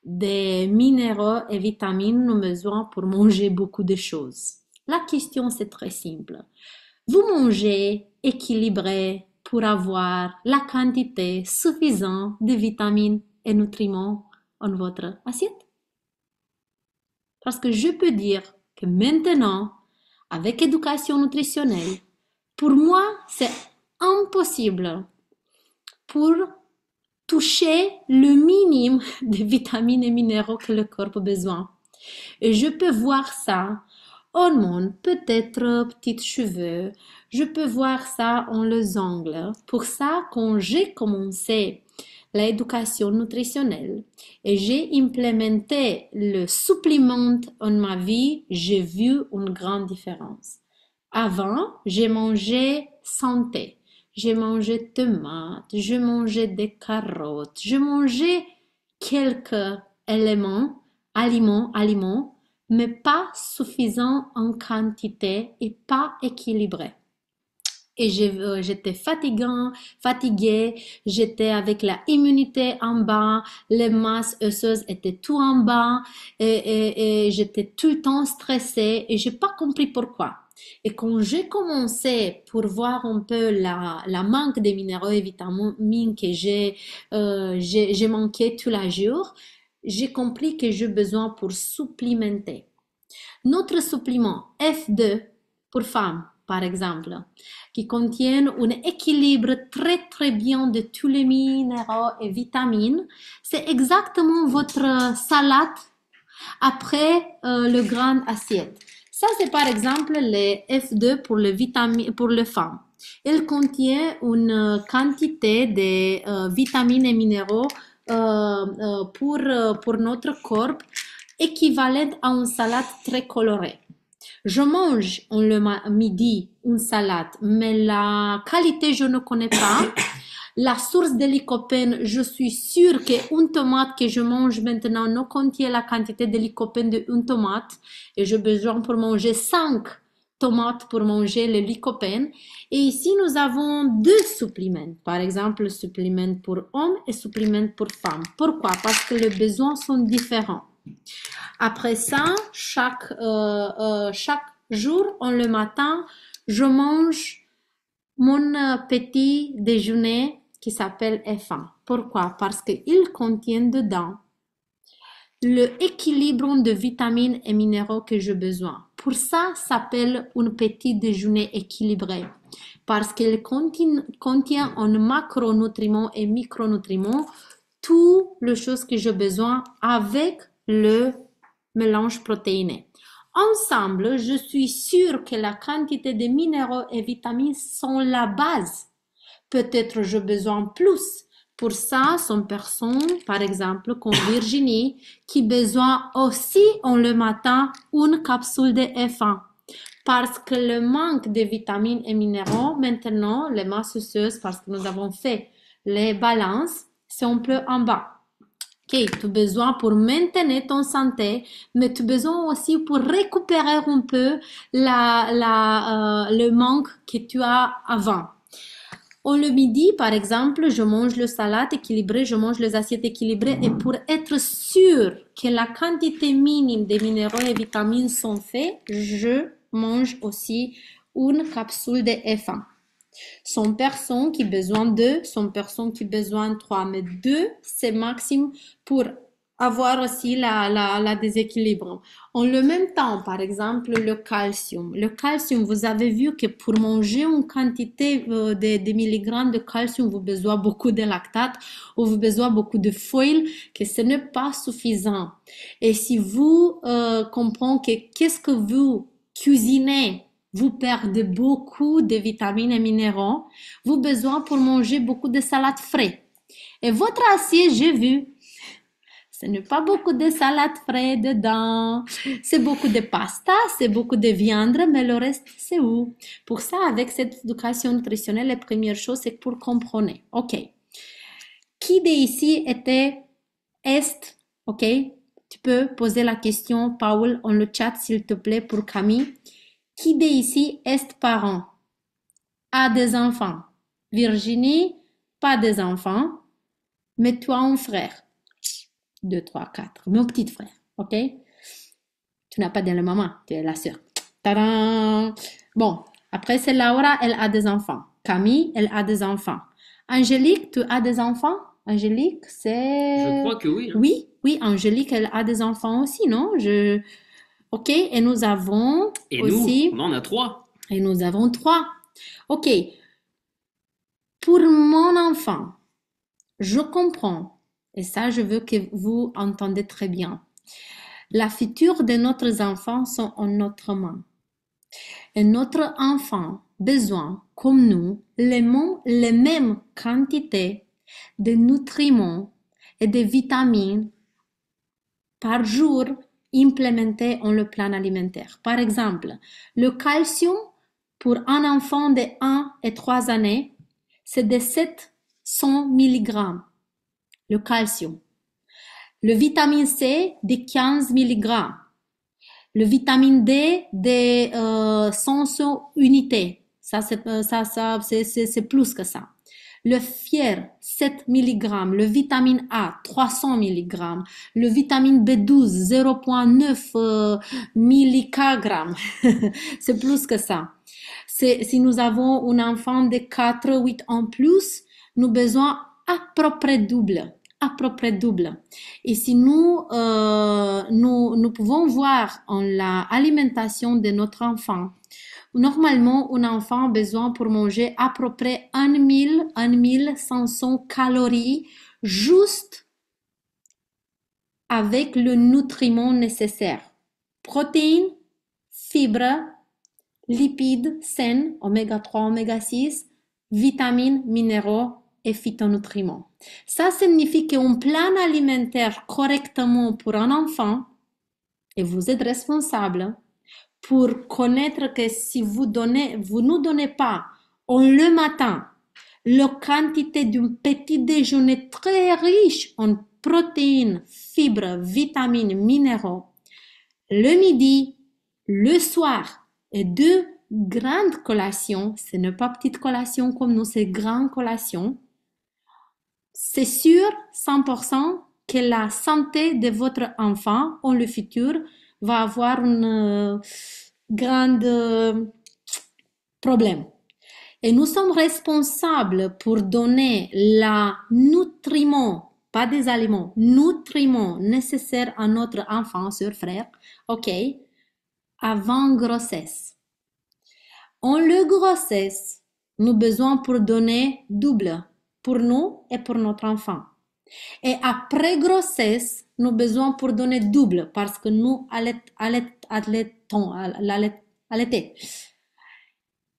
de minéraux et vitamines, nous avons besoin pour manger beaucoup de choses. La question, c'est très simple. Vous mangez équilibré pour avoir la quantité suffisante de vitamines et nutriments en votre assiette? Parce que je peux dire que maintenant, avec éducation nutritionnelle, pour moi, c'est impossible pour toucher le minimum de vitamines et minéraux que le corps a besoin. Et je peux voir ça hormones, peut-être petites cheveux. Je peux voir ça en les ongles. Pour ça, quand j'ai commencé l'éducation nutritionnelle et j'ai implémenté le supplément en ma vie, j'ai vu une grande différence. Avant, j'ai mangé santé. J'ai mangé tomates, je mangeais des carottes, je mangeais quelques aliments, mais pas suffisants en quantité et pas équilibrés. Et j'étais fatiguée, j'étais avec la immunité en bas, les masses osseuses étaient tout en bas, et j'étais tout le temps stressée et j'ai pas compris pourquoi. Et quand j'ai commencé pour voir un peu la manque de minéraux et vitamines que j'ai manqué tous les jours, j'ai compris que j'ai besoin pour supplémenter. Notre supplément F2 pour femmes, par exemple, qui contient un équilibre très très bien de tous les minéraux et vitamines, c'est exactement votre salade après le grand assiette. Ça, c'est par exemple les F2 pour les vitamines, pour les femmes. Elle contient une quantité de vitamines et minéraux pour notre corps équivalente à une salade très colorée. Je mange le midi une salade, mais la qualité, je ne connais pas. La source de lycopène, je suis sûre qu'une tomate que je mange maintenant ne contient la quantité de lycopène d'une tomate. Et j'ai besoin pour manger 5 tomates pour manger le lycopène. Et ici, nous avons 2 suppléments. Par exemple, supplément pour hommes et supplément pour femmes. Pourquoi? Parce que les besoins sont différents. Après ça, chaque jour, le matin, je mange mon petit déjeuner qui s'appelle F1. Pourquoi? Parce qu'il contient dedans le équilibre de vitamines et minéraux que j'ai besoin. Pour ça, s'appelle un petit déjeuner équilibré. Parce qu'il contient en macronutriments et micronutriments toutes les choses que j'ai besoin avec le mélange protéiné. Ensemble, je suis sûre que la quantité de minéraux et vitamines sont la base. Peut-être j'ai besoin plus. Pour ça, sont personnes, par exemple, comme Virginie, qui besoin aussi le matin une capsule de F1. Parce que le manque de vitamines et minéraux, maintenant, les masses osseuses, parce que nous avons fait les balances, c'est un peu en bas. Ok, tu as besoin pour maintenir ton santé, mais tu as besoin aussi pour récupérer un peu le manque que tu as avant. Le midi, par exemple, je mange le salade équilibré, je mange les assiettes équilibrées et pour être sûr que la quantité minime de minéraux et vitamines sont faits, je mange aussi une capsule de F1. Sont personnes qui ont besoin de 2, sont personnes qui ont besoin de 3, mais 2, c'est maximum pour avoir aussi la déséquilibre. En le même temps, par exemple, le calcium. Le calcium, vous avez vu que pour manger une quantité de milligrammes de calcium, vous avez besoin beaucoup de lactate ou vous avez besoin beaucoup de foil, que ce n'est pas suffisant. Et si vous comprenez que qu'est-ce que vous cuisinez, vous perdez beaucoup de vitamines et minéraux, vous avez besoin pour manger beaucoup de salades frais. Et votre assiette, j'ai vu, ce n'est pas beaucoup de salade frais dedans. C'est beaucoup de pasta, c'est beaucoup de viande, mais le reste, c'est où? Pour ça, avec cette éducation nutritionnelle, la première chose, c'est pour comprendre. OK. Qui d'ici était Est? OK. Tu peux poser la question, Paul, en le chat, s'il te plaît, pour Camille. Qui d'ici est parent? A des enfants. Virginie, pas des enfants, mais tu as un frère. 2, 3, 4. Mon petit frère, ok? Tu n'as pas de la maman, tu es la sœur. Tadam! Bon, après c'est Laura, elle a des enfants. Camille, elle a des enfants. Angélique, tu as des enfants? Angélique, c'est... Je crois que oui. Oui, oui, Angélique, elle a des enfants aussi, non? Ok, et nous avons Et aussi... nous, on en a 3. Et nous avons 3. Ok. Pour mon enfant, je comprends. Et ça, je veux que vous entendez très bien. La future de nos enfants sont en notre main. Et notre enfant besoin, comme nous, les mêmes quantités de nutriments et de vitamines par jour implémentées en le plan alimentaire. Par exemple, le calcium pour un enfant de 1 et 3 années, c'est de 700 mg. Le calcium. Le vitamine C de 15 mg. Le vitamine D de 100 unités. Ça, c'est plus que ça. Le fer, 7 mg. Le vitamine A, 300 mg. Le vitamine B12, 0,9 mg. C'est plus que ça. Si nous avons un enfant de 4-8 ans plus, nous avons besoin à peu près double. Et si nous pouvons voir en l'alimentation de notre enfant, normalement, un enfant a besoin pour manger à peu près 1500 calories juste avec le nutriment nécessaire. Protéines, fibres, lipides sains, oméga 3, oméga 6, vitamines, minéraux et phytonutriments. Ça signifie qu'un plan alimentaire correctement pour un enfant, et vous êtes responsable pour connaître que si vous nous donnez pas le matin la quantité d'un petit déjeuner très riche en protéines, fibres, vitamines, minéraux, le midi, le soir et deux grandes collations, ce n'est pas petite collation comme nous, c'est grande collation, c'est sûr 100% que la santé de votre enfant en le futur va avoir un grand problème. Et nous sommes responsables pour donner la nutriments, pas des aliments, nutriments nécessaires à notre enfant, soeur, frère, ok, avant grossesse. En le grossesse, nous avons besoin pour donner double pour nous et pour notre enfant. Et après grossesse, nous avons besoin pour donner double parce que nous allaitons.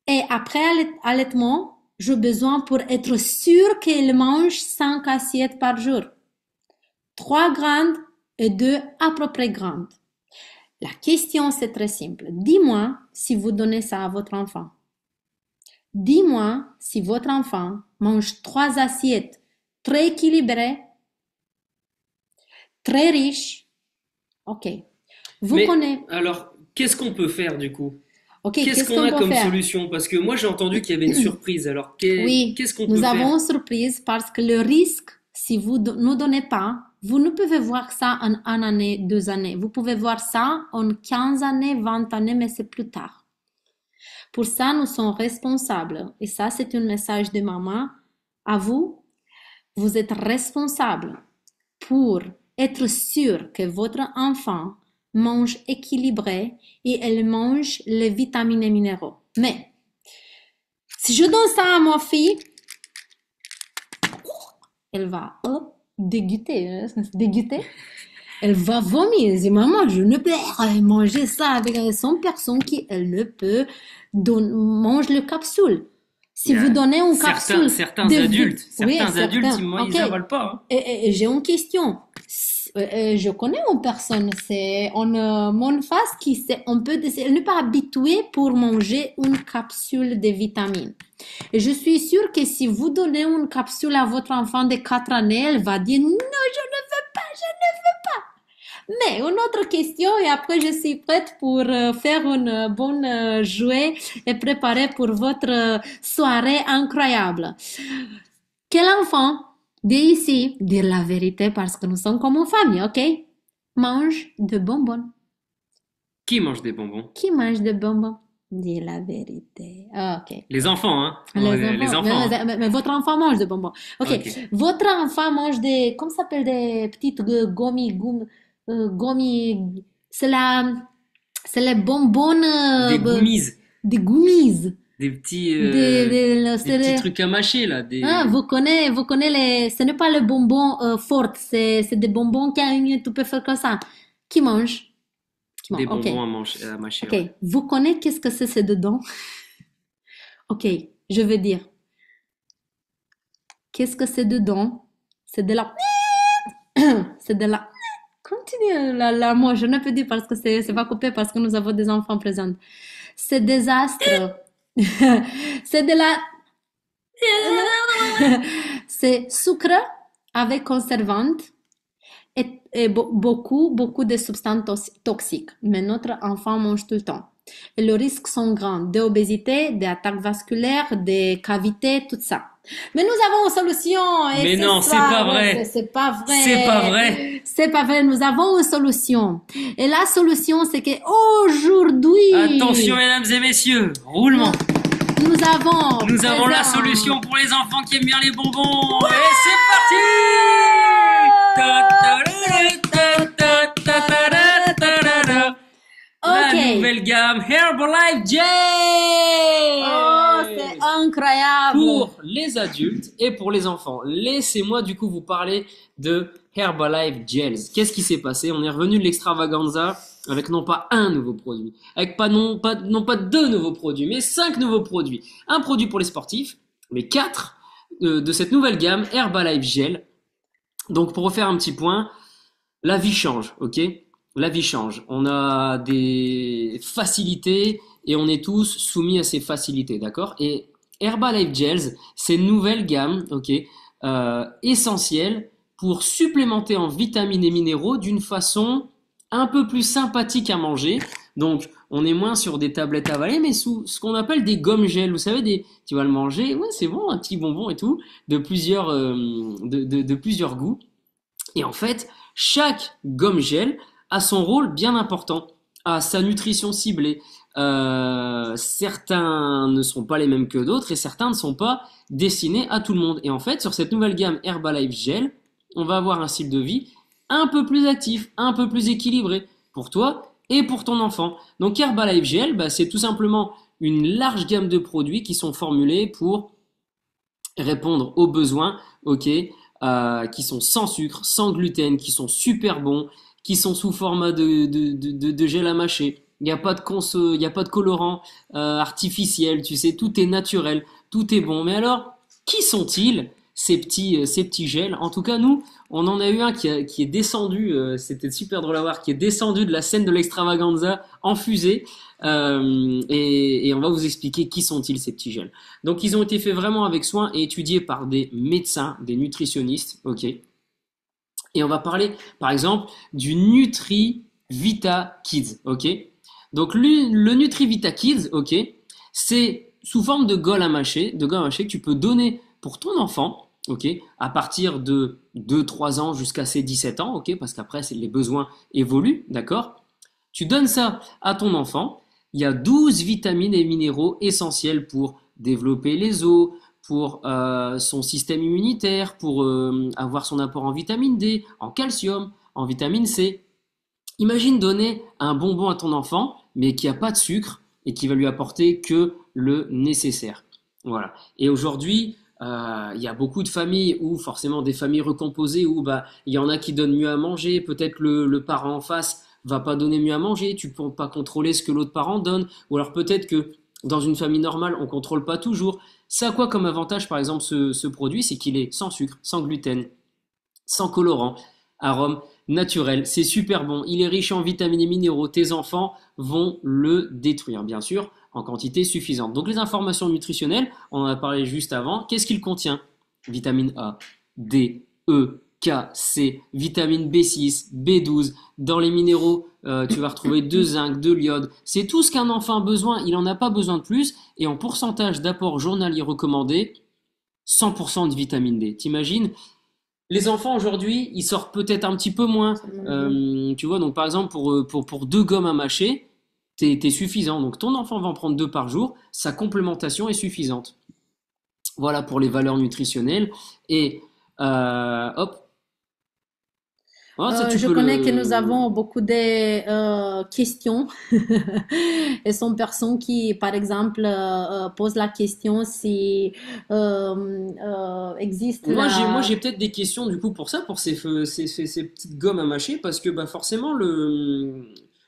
Et après allaitement, j'ai besoin pour être sûr qu'elle mange 5 assiettes par jour. 3 grandes et 2 à peu près grandes. La question, c'est très simple. Dis-moi si vous donnez ça à votre enfant. Dis-moi si votre enfant mange 3 assiettes très équilibrées, très riches. Ok. Mais alors, qu'est-ce qu'on peut faire du coup? Ok, qu'est-ce qu'on a peut comme faire? solution? Parce que moi j'ai entendu qu'il y avait une surprise. Alors Oui, qu'est-ce qu'on peut nous faire? avons une surprise parce que le risque, si vous ne donnez pas, vous ne pouvez voir ça en 1 année, 2 années. Vous pouvez voir ça en 15 années, 20 années, mais c'est plus tard. Pour ça, nous sommes responsables. Et ça, c'est un message de maman à vous. Vous êtes responsable pour être sûr que votre enfant mange équilibré et elle mange les vitamines et minéraux. Mais si je donne ça à ma fille, elle va dégoûter. Elle va vomir. Elle dit, maman, je ne peux pas manger ça avec 100 personnes qui, elle ne peut manger le capsule. Si vous donnez une capsule... Certains adultes, oui, ils n'avalent pas. Hein. Et j'ai une question. Je connais une personne, c'est mon face qui elle n'est pas habituée pour manger une capsule de vitamines. Et je suis sûre que si vous donnez une capsule à votre enfant de 4 années, elle va dire non, je ne veux pas, je ne veux pas. Mais une autre question et après je suis prête pour faire une bonne jouet et préparer pour votre soirée incroyable. Quel enfant d'ici, dire la vérité parce que nous sommes comme une famille, ok? Mange de bonbons. Qui mange des bonbons? Qui mange de bonbons? Dis la vérité. Ok. Les enfants, hein? Les enfants. Mais votre enfant mange de bonbons. Ok. Votre enfant mange des, comment ça s'appelle, des petites gommis, c'est les bonbons. Des gummies. Des gummies. Des petits trucs à mâcher là. Vous connaissez ce n'est pas le bonbon fort, c'est des bonbons qui tu peux faire comme ça. Qui mange? Des bonbons à mâcher. Ok. Ouais. Vous connaissez qu'est-ce que c'est dedans? Ok, je vais dire. Qu'est-ce que c'est dedans? C'est de la. C'est de la. Continue là, moi je ne peux dire parce que c'est pas coupé parce que nous avons des enfants présents. C'est désastre. C'est de la. C'est sucre avec conservante et beaucoup de substances toxiques. Mais notre enfant mange tout le temps. Et les risques sont grands d'obésité, d'attaques vasculaires, de cavités, tout ça. Mais nous avons une solution. Mais non, c'est pas vrai. C'est pas vrai. C'est pas vrai. C'est pas vrai. Nous avons une solution. Et la solution, c'est que aujourd'hui. Attention, mesdames et messieurs. Roulement. Nous avons la solution pour les enfants qui aiment bien les bonbons. Ouais. Et c'est parti. La nouvelle gamme Herbalife Gel. Oh, c'est incroyable. Pour les adultes et pour les enfants. Laissez-moi du coup vous parler de Herbalife Gels. Qu'est-ce qui s'est passé? On est revenu de l'extravaganza avec non pas un nouveau produit, avec non pas deux nouveaux produits, mais cinq nouveaux produits. Un produit pour les sportifs, mais quatre de cette nouvelle gamme Herbalife Gel. Donc pour refaire un petit point, la vie change, ok? La vie change. On a des facilités et on est tous soumis à ces facilités, d'accord? Et Herbalife Gels, c'est une nouvelle gamme, ok, essentielle pour supplémenter en vitamines et minéraux d'une façon un peu plus sympathique à manger. Donc, on est moins sur des tablettes avalées, mais sous ce qu'on appelle des gommes gel. Vous savez, tu vas le manger, ouais, c'est bon, un petit bonbon et tout, de plusieurs goûts. Et en fait, chaque gomme gel a son rôle bien important, a sa nutrition ciblée. Certains ne sont pas les mêmes que d'autres et certains ne sont pas destinés à tout le monde. Et en fait, sur cette nouvelle gamme Herbalife Gel, on va avoir un style de vie un peu plus actif, un peu plus équilibré pour toi et pour ton enfant. Donc Herbalife Gel, bah, c'est tout simplement une large gamme de produits qui sont formulés pour répondre aux besoins, ok, qui sont sans sucre, sans gluten, qui sont super bons, qui sont sous format de gel à mâcher. Il n'y a pas de il y a pas de colorant artificiel, tu sais, tout est naturel, tout est bon. Mais alors, qui sont-ils ces petits gels? En tout cas, nous, on en a eu un qui est descendu, c'était super drôle à voir, qui est descendu de la scène de l'extravaganza en fusée. Et on va vous expliquer qui sont-ils ces petits gels. Donc ils ont été faits vraiment avec soin et étudiés par des médecins, des nutritionnistes, ok. Et on va parler par exemple du NutriVita Kids, ok. Donc le NutriVita Kids, ok, c'est sous forme de gomme à mâcher que tu peux donner pour ton enfant, ok, à partir de 2-3 ans jusqu'à ses 17 ans, ok, parce qu'après les besoins évoluent, d'accord. Tu donnes ça à ton enfant. Il y a 12 vitamines et minéraux essentiels pour développer les os, pour son système immunitaire, pour avoir son apport en vitamine D, en calcium, en vitamine C. Imagine donner un bonbon à ton enfant, mais qui n'a pas de sucre et qui va lui apporter que le nécessaire. Voilà. Et aujourd'hui, il y a beaucoup de familles ou forcément des familles recomposées où bah il y en a qui donnent mieux à manger, peut-être le parent en face va pas donner mieux à manger, tu peux pas contrôler ce que l'autre parent donne, ou alors peut-être que dans une famille normale, on contrôle pas toujours. Ça a quoi comme avantage, par exemple, ce produit, c'est qu'il est sans sucre, sans gluten, sans colorant, arôme naturel, c'est super bon, il est riche en vitamines et minéraux, tes enfants vont le détruire, bien sûr, en quantité suffisante. Donc les informations nutritionnelles, on en a parlé juste avant, qu'est-ce qu'il contient? Vitamine A, D, E, K, C, vitamine B6, B12. Dans les minéraux, tu vas retrouver de zinc, de l'iode. C'est tout ce qu'un enfant a besoin. Il n'en a pas besoin de plus. Et en pourcentage d'apport journalier recommandé, 100% de vitamine D. T'imagines? Les enfants aujourd'hui, ils sortent peut-être un petit peu moins. Tu vois, donc par exemple, pour deux gommes à mâcher, t'es suffisant. Donc ton enfant va en prendre deux par jour. Sa complémentation est suffisante. Voilà pour les valeurs nutritionnelles. Et hop, oh, ça, tu Je peux connais que nous le. avons beaucoup de questions et sont personnes qui, par exemple, posent la question si existe Moi, j'ai la... peut-être des questions du coup pour ça, pour ces petites gommes à mâcher, parce que bah, forcément,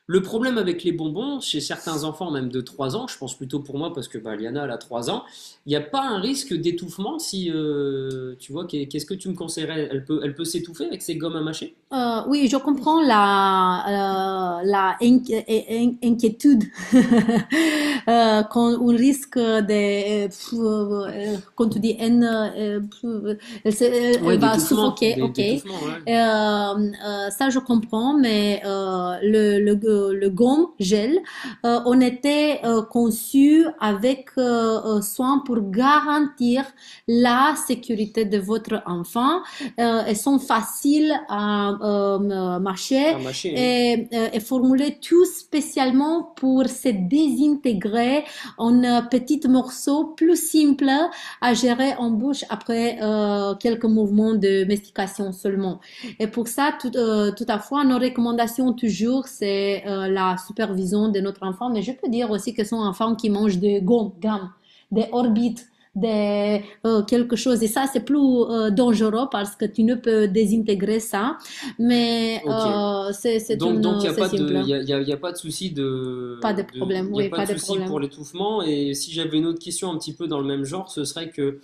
le problème avec les bonbons, chez certains enfants, même de 3 ans, je pense plutôt pour moi, parce que bah, Liana, elle a 3 ans, il n'y a pas un risque d'étouffement si, tu vois, qu'est-ce que tu me conseillerais? Elle peut s'étouffer avec ces gommes à mâcher? Oui, je comprends inquiétude quand on risque de, quand tu dis N, elle Ouais, va d'étouffement, suffoquer, ok. d'étouffement, ouais. Ça je comprends, mais le gomme gel, on était conçu avec soin pour garantir la sécurité de votre enfant. Elles sont faciles à mâcher À mâcher, hein. et formulées tout spécialement pour se désintégrer en petits morceaux plus simples à gérer en bouche après quelques mouvements de mastication seulement. Et pour ça, tout à fois, nos recommandations toujours, c'est la supervision de notre enfant. Mais je peux dire aussi que sont enfants qui mangent des gommes, des orbites, quelque chose. Et ça, c'est plus dangereux parce que tu ne peux désintégrer ça. Mais Ok. Donc, c'est simple. y a pas de souci Pas de problème. y a Oui, pas de pas de souci pour problème. l'étouffement. Et si j'avais une autre question un petit peu dans le même genre, ce serait que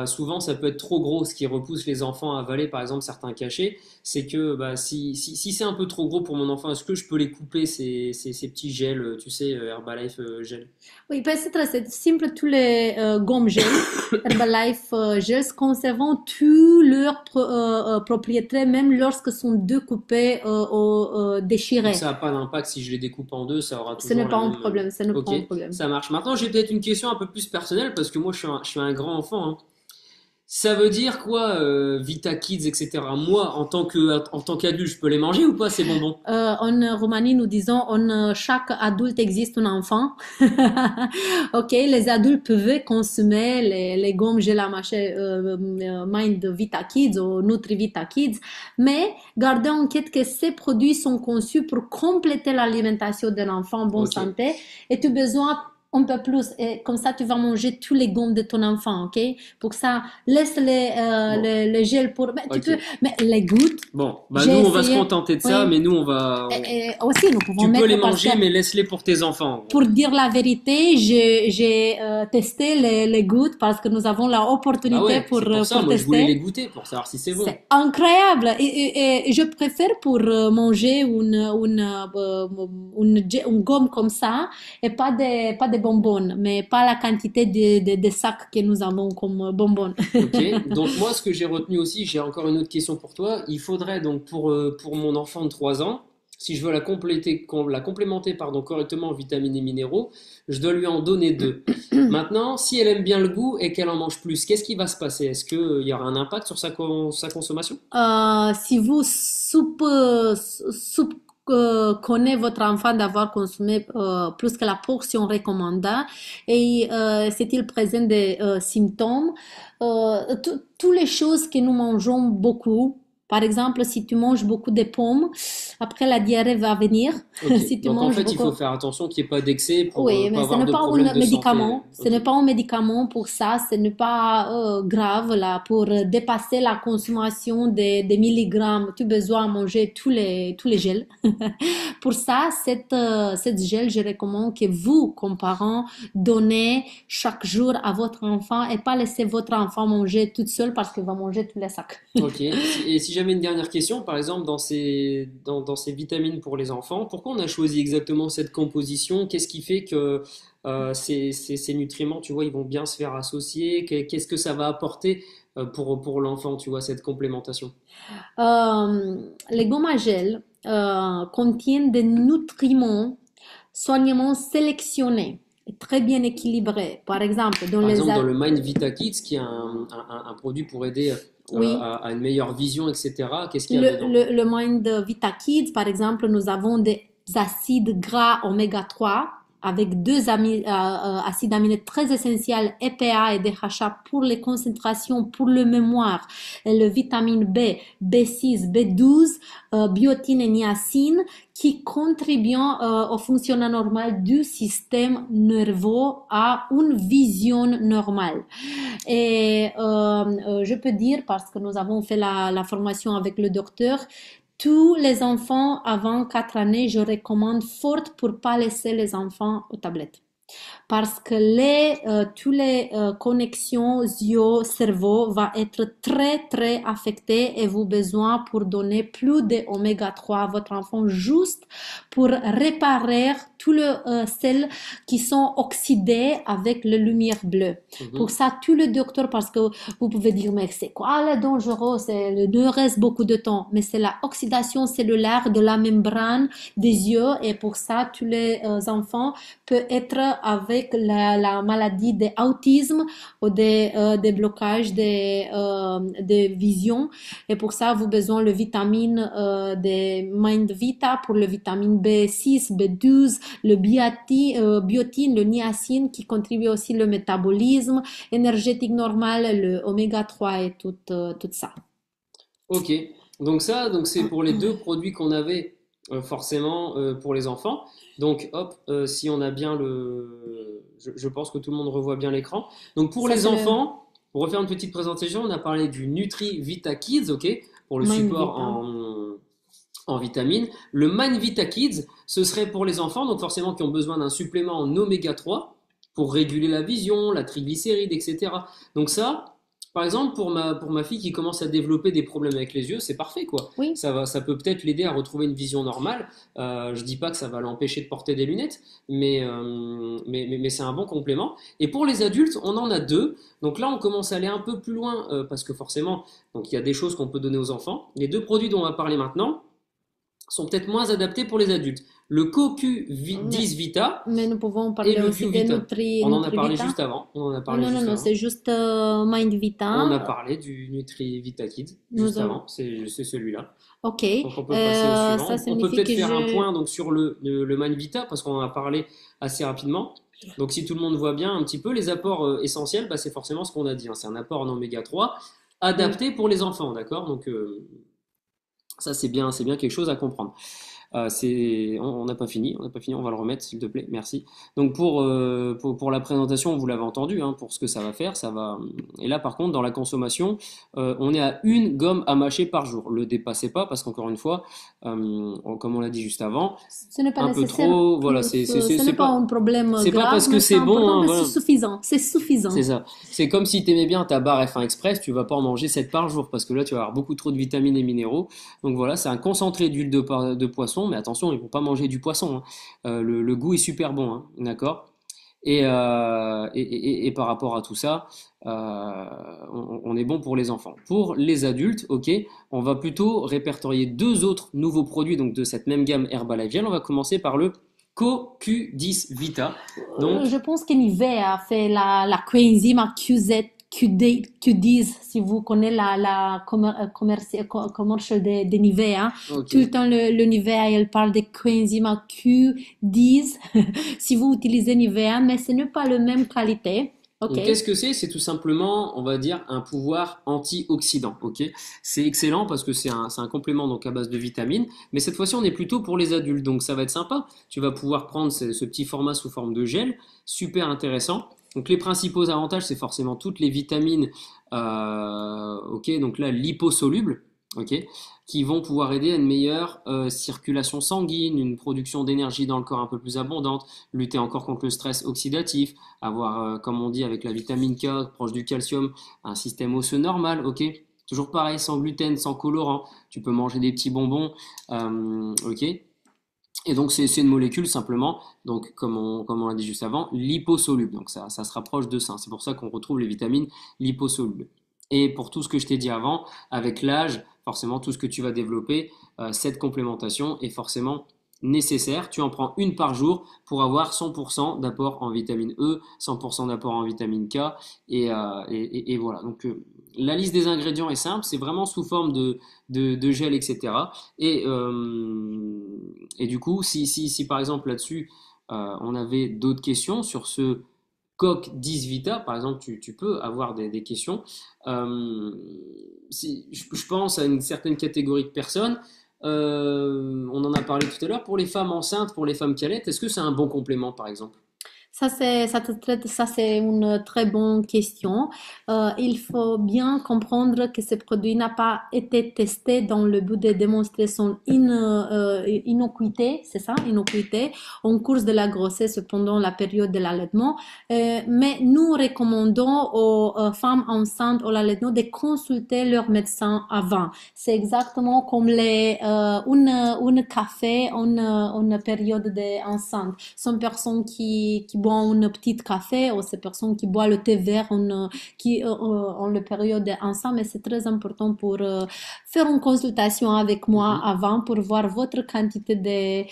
souvent ça peut être trop gros, ce qui repousse les enfants à avaler, par exemple, certains cachets. C'est que bah, si c'est un peu trop gros pour mon enfant, est-ce que je peux les couper, ces petits gels, tu sais, Herbalife gel? Oui, ben, c'est très simple. Tous les gommes gel, Herbalife gels conservant tous leurs propriétés, même lorsque sont découpés ou Donc déchirés. ça n'a pas d'impact si je les découpe en deux, ça aura Ce n'est toujours la pas un même. problème, ce n'est pas Ok, un problème. ça marche. Maintenant, j'ai peut-être une question un peu plus personnelle parce que moi, je suis un grand enfant, hein. Ça veut dire quoi, Vita Kids, etc. Moi, en tant qu'adulte, je peux les manger ou pas ces bonbons? En Roumanie, nous disons, chaque adulte existe un enfant. Ok, les adultes peuvent consommer les gommes Gela Mind Vita Kids ou Nutrivita Kids, mais gardez en tête que ces produits sont conçus pour compléter l'alimentation de l'enfant en bonne Ok, santé et tu as besoin un peu plus. Et comme ça, tu vas manger tous les gommes de ton enfant, ok? Pour ça, laisse bon, les gels pour. Mais tu ok. peux, mais les gouttes. Bon, bah nous, J'ai on va se essayé, contenter de ça, oui. mais nous, on va. Et aussi, nous pouvons Tu peux les mettre parce que, manger, mais laisse-les pour tes enfants, en gros. pour dire la vérité, j'ai testé les gouttes parce que nous avons Bah l'opportunité ouais, c'est pour ça. pour Moi, je voulais les tester. goûter pour savoir si c'est bon. C'est incroyable et je préfère pour manger une gomme comme ça et pas des bonbons, mais pas la quantité de sacs que nous avons comme bonbons. Ok, donc moi ce que j'ai retenu aussi, j'ai encore une autre question pour toi. Il faudrait donc pour mon enfant de 3 ans, si je veux la complémenter pardon, correctement en vitamines et minéraux, je dois lui en donner deux. Maintenant, si elle aime bien le goût et qu'elle en mange plus, qu'est-ce qui va se passer? Est-ce qu'il y aura un impact sur sa consommation? Si vous connaissez votre enfant d'avoir consommé plus que la portion recommandée et s'il présente des symptômes, toutes les choses que nous mangeons beaucoup, par exemple, si tu manges beaucoup de pommes, après la diarrhée va venir. Ok, Si tu donc en manges fait il beaucoup, faut faire attention qu'il n'y ait pas d'excès pour oui, pas mais ce avoir n'est de pas problème un de santé. médicament. Ce Ok. n'est pas un médicament pour ça. Ce n'est pas grave là pour dépasser la consommation des milligrammes. Tu as besoin de manger tous les gels. Pour ça, cette gel, je recommande que vous, comme parents, donnez chaque jour à votre enfant et pas laisser votre enfant manger toute seule parce qu'il va manger tous les sacs. Ok. Et si j'avais une dernière question, par exemple, dans ces vitamines pour les enfants, pourquoi on a choisi exactement cette composition? Qu'est-ce qui fait que ces nutriments, tu vois, ils vont bien se faire associer? Qu'est-ce que ça va apporter pour l'enfant, tu vois, cette complémentation? Les gommes à gel contiennent des nutriments soignement sélectionnés et très bien équilibrés. Par exemple, dans Par les... exemple, dans le Mind Vita Kids, qui est un produit pour aider Oui, à une meilleure vision, etc., qu'est-ce qu'il y a dedans? le Mind Vita Kids, par exemple, nous avons des acides gras oméga 3 avec acides aminés très essentiels, EPA et DHA pour les concentrations, pour le mémoire, et le vitamine B, B6, B12, biotine et niacine qui contribuent au fonctionnement normal du système nerveux à une vision normale. Et je peux dire, parce que nous avons fait la formation avec le docteur, tous les enfants avant 4 années, je recommande forte pour pas laisser les enfants aux tablettes parce que toutes les connexions yeux-cerveau va être très très affectées et vous besoin pour donner plus d'oméga 3 à votre enfant juste pour réparer tous les cells qui sont oxydés avec la lumière bleue. Pour Mhm. ça, tous les docteurs, parce que vous pouvez dire, mais c'est quoi le dangereux? C'est ne reste beaucoup de temps, mais c'est la oxydation cellulaire de la membrane des yeux et pour ça, tous les enfants peut être avec la maladie d'autisme ou des blocages des visions. Et pour ça, vous avez besoin de vitamine de Mind Vita pour le vitamine B6, B12, le biotine, le niacine qui contribue aussi le métabolisme énergétique normal, le oméga 3 et tout ça. Ok. Donc ça, donc c'est pour les deux produits qu'on avait forcément pour les enfants. Donc, hop, si on a bien je pense que tout le monde revoit bien l'écran. Donc, pour Ça, les c'est le enfants, pour refaire une petite présentation, on a parlé du Nutri Vita Kids, ok, pour le Mind support Vita. en vitamines. Le Man Vita Kids, ce serait pour les enfants, donc forcément qui ont besoin d'un supplément en oméga 3 pour réguler la vision, la triglycéride, etc. Donc ça, par exemple, pour ma fille qui commence à développer des problèmes avec les yeux, c'est parfait, quoi. Oui. Ça peut peut-être l'aider à retrouver une vision normale. Je dis pas que ça va l'empêcher de porter des lunettes, mais c'est un bon complément. Et pour les adultes, on en a deux. Donc là, on commence à aller un peu plus loin parce que forcément, donc il y a des choses qu'on peut donner aux enfants. Les deux produits dont on va parler maintenant sont peut-être moins adaptés pour les adultes. Le Mais, CoQ10 Vita mais nous pouvons et parler le aussi de Q-Vita. On en a parlé NutriVita. juste avant. On en a Non, parlé non, juste non, avant. c'est juste Mind On a Vita. parlé du Nutri Vita Kids Nous juste allons- avant. C'est celui-là. Ok. Donc on peut passer au Ça suivant. On peut signifie peut-être que faire un je... point donc sur le Man Vita parce qu'on en a parlé assez rapidement. Donc si tout le monde voit bien un petit peu les apports essentiels, bah, c'est forcément ce qu'on a dit, hein. C'est un apport en oméga 3 Oui. adapté pour les enfants, d'accord? Donc ça c'est bien quelque chose à comprendre. On n'a pas fini, on n'a pas fini, on va le remettre s'il te plaît, merci. Donc pour la présentation, vous l'avez entendu, hein, pour ce que ça va faire, ça va. Et là par contre, dans la consommation, on est à une gomme à mâcher par jour. Le dépassez pas parce qu'encore une fois, comme on l'a dit juste avant, Ce n'est pas un peu nécessaire trop, voilà, plus, ce n'est pas un problème c'est pas grave, parce que mais c'est c'est bon, important hein, que c'est voilà. suffisant. C'est suffisant. C'est ça. C'est comme si tu aimais bien ta barre F1 Express, tu vas pas en manger 7 par jour parce que là tu vas avoir beaucoup trop de vitamines et minéraux. Donc voilà, c'est un concentré d'huile de poisson, mais attention, il faut pas manger du poisson, hein. Le goût est super bon, hein, d'accord? Et par rapport à tout ça, on est bon pour les enfants. Pour les adultes, ok, on va plutôt répertorier deux autres nouveaux produits donc de cette même gamme Herbalife Gel. On va commencer par le CoQ10 Vita. Donc, Je pense que Nivea a fait la coenzyme QZ, Q10, si vous connaissez la commercial de Nivea. ok. Tout le temps, le Nivea, il parle de coenzyme Q10. Si vous utilisez Nivea, mais ce n'est pas la même qualité. Ok. Donc, qu'est-ce que c'est? C'est tout simplement, on va dire, un pouvoir antioxydant. Ok, c'est excellent parce que c'est un complément donc à base de vitamines, mais cette fois-ci on est plutôt pour les adultes, donc ça va être sympa. Tu vas pouvoir prendre ce petit format sous forme de gel, super intéressant. Donc les principaux avantages, c'est forcément toutes les vitamines, ok, donc là liposolubles, ok, qui vont pouvoir aider à une meilleure circulation sanguine, une production d'énergie dans le corps un peu plus abondante, lutter encore contre le stress oxydatif, avoir, comme on dit avec la vitamine K, proche du calcium, un système osseux normal, ok? Toujours pareil, sans gluten, sans colorant. Tu peux manger des petits bonbons, ok? Et donc c'est une molécule simplement, donc comme on l'a dit juste avant, liposoluble. Donc ça se rapproche de ça. C'est pour ça qu'on retrouve les vitamines liposolubles. Et pour tout ce que je t'ai dit avant, avec l'âge, forcément tout ce que tu vas développer, cette complémentation est forcément nécessaire. Tu en prends une par jour pour avoir 100% d'apport en vitamine E, 100% d'apport en vitamine K, et voilà. Donc la liste des ingrédients est simple, c'est vraiment sous forme de gel, etc. Et du coup, si par exemple là-dessus, on avait d'autres questions sur ce Coq 10 Vita, par exemple, tu peux avoir des questions. Je pense à une certaine catégorie de personnes. On en a parlé tout à l'heure. Pour les femmes enceintes, pour les femmes qui allaitent, est-ce que c'est un bon complément, par exemple? Ça, c'est une très bonne question. Il faut bien comprendre que ce produit n'a pas été testé dans le but de démontrer son innocuité, c'est ça, innocuité, en cours de la grossesse pendant la période de l'allaitement. Mais nous recommandons aux femmes enceintes ou l'allaitement de consulter leur médecin avant. C'est exactement comme une café une période d'enceinte. Sont personnes qui boivent une petite café ou ces personnes qui boivent le thé vert en la période enceinte, mais c'est très important pour faire une consultation avec moi Mhm. avant pour voir votre quantité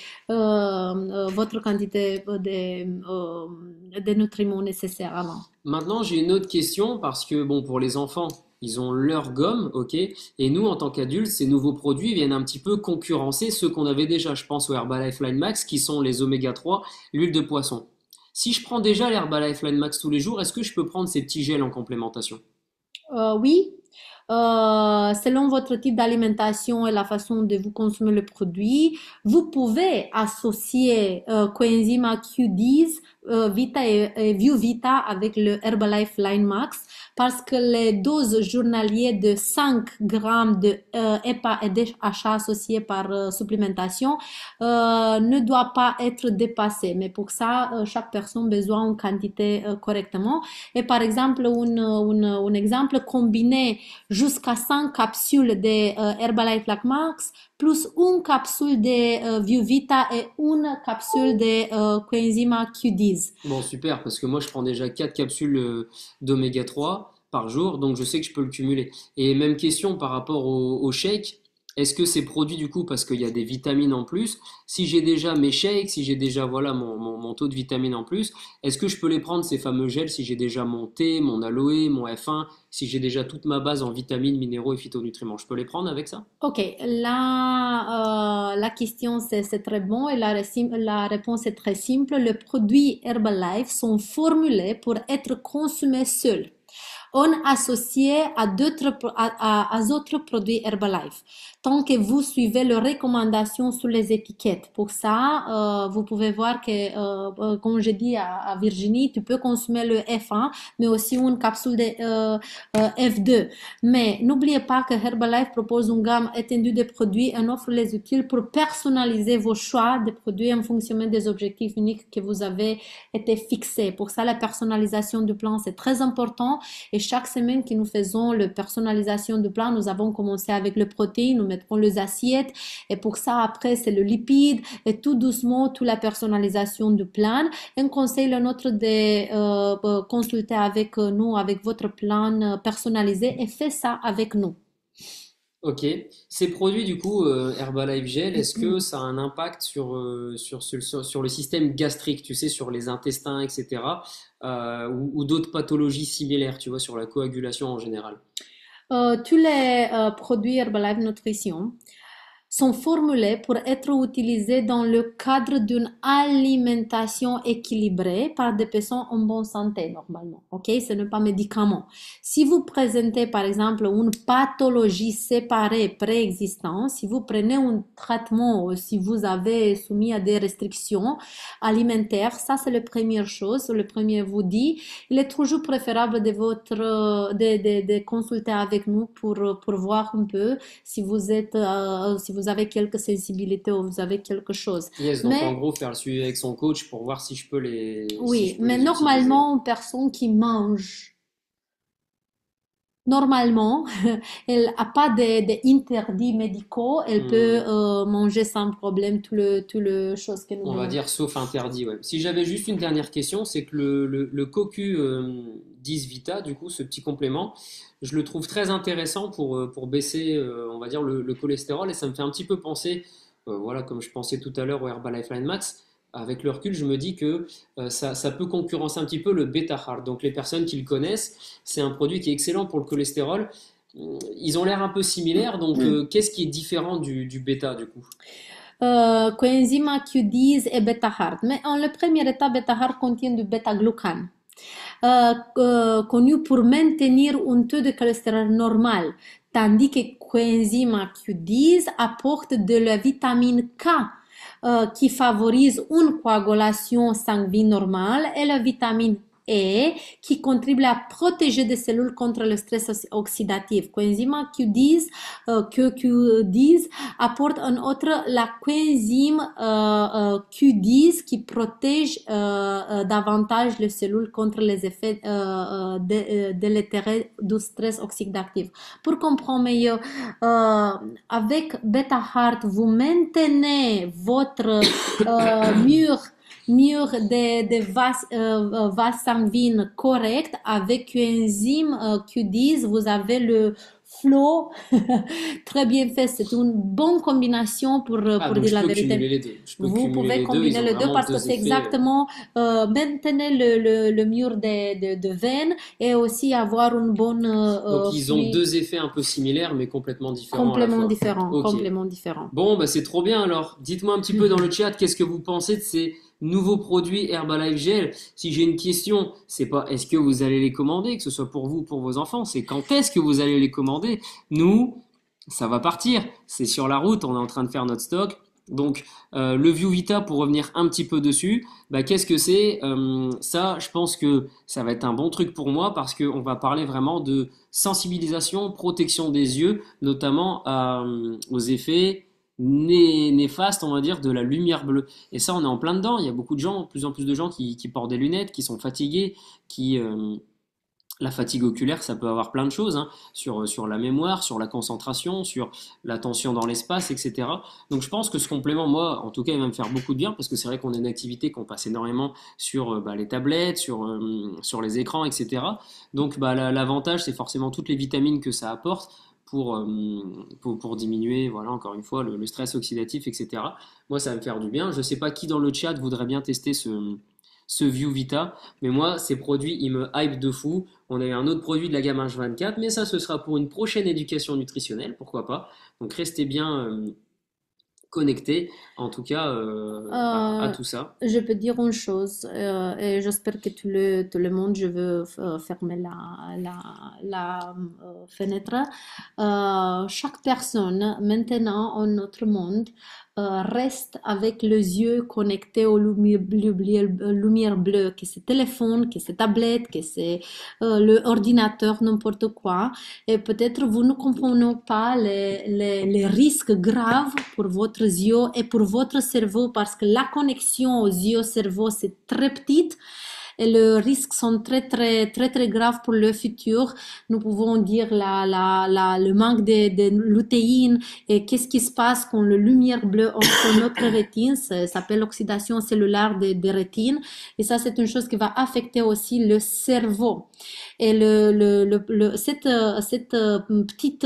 de nutriments nécessaires avant. Maintenant, j'ai une autre question parce que, bon, pour les enfants, ils ont leur gomme, ok? Et nous, en tant qu'adultes, ces nouveaux produits viennent un petit peu concurrencer ceux qu'on avait déjà. Je pense au Herbalife Line Max qui sont les oméga 3, l'huile de poisson. Si je prends déjà l'Herbalife Line Max tous les jours, est-ce que je peux prendre ces petits gels en complémentation? Oui, selon votre type d'alimentation et la façon de vous consommer le produit, vous pouvez associer Coenzyma Q10 Vita et ViewVita avec le Herbalife Line Max parce que les doses journalières de 5 grammes de EPA et DHA associés par supplémentation ne doit pas être dépassées. Mais pour ça, chaque personne a besoin d'une quantité correctement. Et par exemple, un exemple combiné jusqu'à 100 capsules de Herbalife Line Max plus une capsule de ViewVita et une capsule de Coenzyma Q10. Bon, super, parce que moi, je prends déjà 4 capsules d'oméga 3 par jour, donc je sais que je peux le cumuler. Et même question par rapport au shake, est-ce que c'est produit du coup parce qu'il y a des vitamines en plus? Si j'ai déjà mes shakes, si j'ai déjà voilà mon taux de vitamines en plus, est-ce que je peux les prendre ces fameux gels si j'ai déjà mon thé, mon aloe, mon F1, si j'ai déjà toute ma base en vitamines, minéraux et phytonutriments, je peux les prendre avec ça? Ok, la question c'est très bon et la réponse est très simple. Les produits Herbalife sont formulés pour être consommés seuls. On associé à d'autres produits Herbalife. Tant que vous suivez les recommandations sur les étiquettes. Pour ça, vous pouvez voir que, comme j'ai dit à Virginie, tu peux consommer le F1, mais aussi une capsule de F2. Mais n'oubliez pas que Herbalife propose une gamme étendue de produits et offre les outils pour personnaliser vos choix de produits en fonction des objectifs uniques que vous avez été fixés. Pour ça, la personnalisation du plan, c'est très important. Et chaque semaine que nous faisons la personnalisation du plan, nous avons commencé avec le protéine, nous mettrons les assiettes et pour ça après c'est le lipide et tout doucement toute la personnalisation du plan. Un conseil le nôtre de consulter avec nous, avec votre plan personnalisé et faites ça avec nous. Ok. Ces produits, du coup, Herbalife Gel, est-ce que ça a un impact sur le système gastrique, tu sais, sur les intestins, etc., ou d'autres pathologies similaires, tu vois, sur la coagulation en général? Tous les produits Herbalife Nutrition sont formulés pour être utilisés dans le cadre d'une alimentation équilibrée par des personnes en bonne santé normalement. Ok, ce n'est pas médicament. Si vous présentez par exemple une pathologie séparée préexistante, si vous prenez un traitement ou si vous avez soumis à des restrictions alimentaires, ça c'est la première chose. Le premier vous dit, il est toujours préférable de consulter avec nous pour voir un peu si si vous avez quelques sensibilités ou vous avez quelque chose. Yes, donc en Mais gros, faire le suivi avec son coach pour voir si oui, je peux mais les utiliser. normalement, une personne qui mange normalement, elle n'a pas d'interdits médicaux, elle peut Hmm. manger sans problème tout le choses que nous On va menons. dire sauf interdit, ouais. Si j'avais juste une dernière question, c'est que le Cocu 10 Vita, du coup, ce petit complément, je le trouve très intéressant pour baisser, on va dire, le cholestérol et ça me fait un petit peu penser, voilà, comme je pensais tout à l'heure au Herbalife Line Max. Avec le recul, je me dis que ça peut concurrencer un petit peu le Beta Hard. Donc les personnes qui le connaissent, c'est un produit qui est excellent pour le cholestérol. Ils ont l'air un peu similaires, donc qu'est-ce qui est différent du Beta du coup? Coenzyme Q10 et bêta-hart. Mais en la première étape, bêta-hart contient du bêta-glucane, connu pour maintenir un taux de cholestérol normal, tandis que coenzyme Q10 apporte de la vitamine K qui favorise une coagulation sanguine normale et la vitamine E qui contribue à protéger des cellules contre le stress oxydatif. Coenzyme Q10 apporte en outre la coenzyme Q10 qui protège davantage les cellules contre les effets délétères du stress oxydatif. Pour comprendre mieux, avec Beta Heart, vous maintenez votre mur de vases sanguines correct avec enzyme Q10, vous avez le flow très bien fait. C'est une bonne combination Ah, pour donc dire je la peux vérité. cumuler les deux. Je peux Vous cumuler pouvez les deux. Ils combiner ont les deux vraiment parce que deux c'est effets. exactement maintenir le mur de veine et aussi avoir une bonne Donc ils ont fluide deux effets un peu similaires, mais complètement différents à la complément fois. différent, Ok. complément différent. Bon, bah c'est trop bien alors. Dites-moi un petit peu dans le chat, qu'est-ce que vous pensez de ces nouveaux produits Herbalife Gel. Si j'ai une question, c'est pas est-ce que vous allez les commander, que ce soit pour vous ou pour vos enfants, c'est quand est-ce que vous allez les commander. Nous, ça va partir. C'est sur la route, on est en train de faire notre stock. Donc, le View Vita, pour revenir un petit peu dessus, bah, qu'est-ce que c'est? Ça, je pense que ça va être un bon truc pour moi parce qu'on va parler vraiment de sensibilisation, protection des yeux, notamment aux effets néfastes, on va dire, de la lumière bleue. Et ça, on est en plein dedans. Il y a beaucoup de gens, de plus en plus de gens qui portent des lunettes, qui sont fatigués, qui, la fatigue oculaire, ça peut avoir plein de choses, hein, sur la mémoire, sur la concentration, sur l'attention dans l'espace, etc. Donc je pense que ce complément, moi, en tout cas, il va me faire beaucoup de bien parce que c'est vrai qu'on a une activité qu'on passe énormément sur bah, les tablettes, sur les écrans, etc. Donc bah, l'avantage, c'est forcément toutes les vitamines que ça apporte pour diminuer, voilà, encore une fois, le stress oxydatif, etc. Moi, ça va me faire du bien. Je ne sais pas qui dans le chat voudrait bien tester ce View Vita. Mais moi, ces produits, ils me hype de fou. On a eu un autre produit de la gamme H24, mais ça, ce sera pour une prochaine éducation nutritionnelle, pourquoi pas. Donc, restez bien connectés, en tout cas, à Euh, tout ça. je peux dire une chose, et j'espère que tout le monde, je veux fermer la fenêtre. Chaque personne, maintenant, en notre monde, reste avec les yeux connectés aux lumières bleues, que c'est téléphone, que c'est tablette, que c'est le ordinateur, n'importe quoi. Et peut-être vous ne comprenez pas les risques graves pour votre yeux et pour votre cerveau parce que la connexion aux yeux-cerveau, c'est très petite et les risques sont très graves pour le futur. Nous pouvons dire le manque de lutéine et qu'est-ce qui se passe quand la lumière bleue entre notre rétine, ça s'appelle l'oxydation cellulaire des rétines et ça c'est une chose qui va affecter aussi le cerveau. Et cette petite petite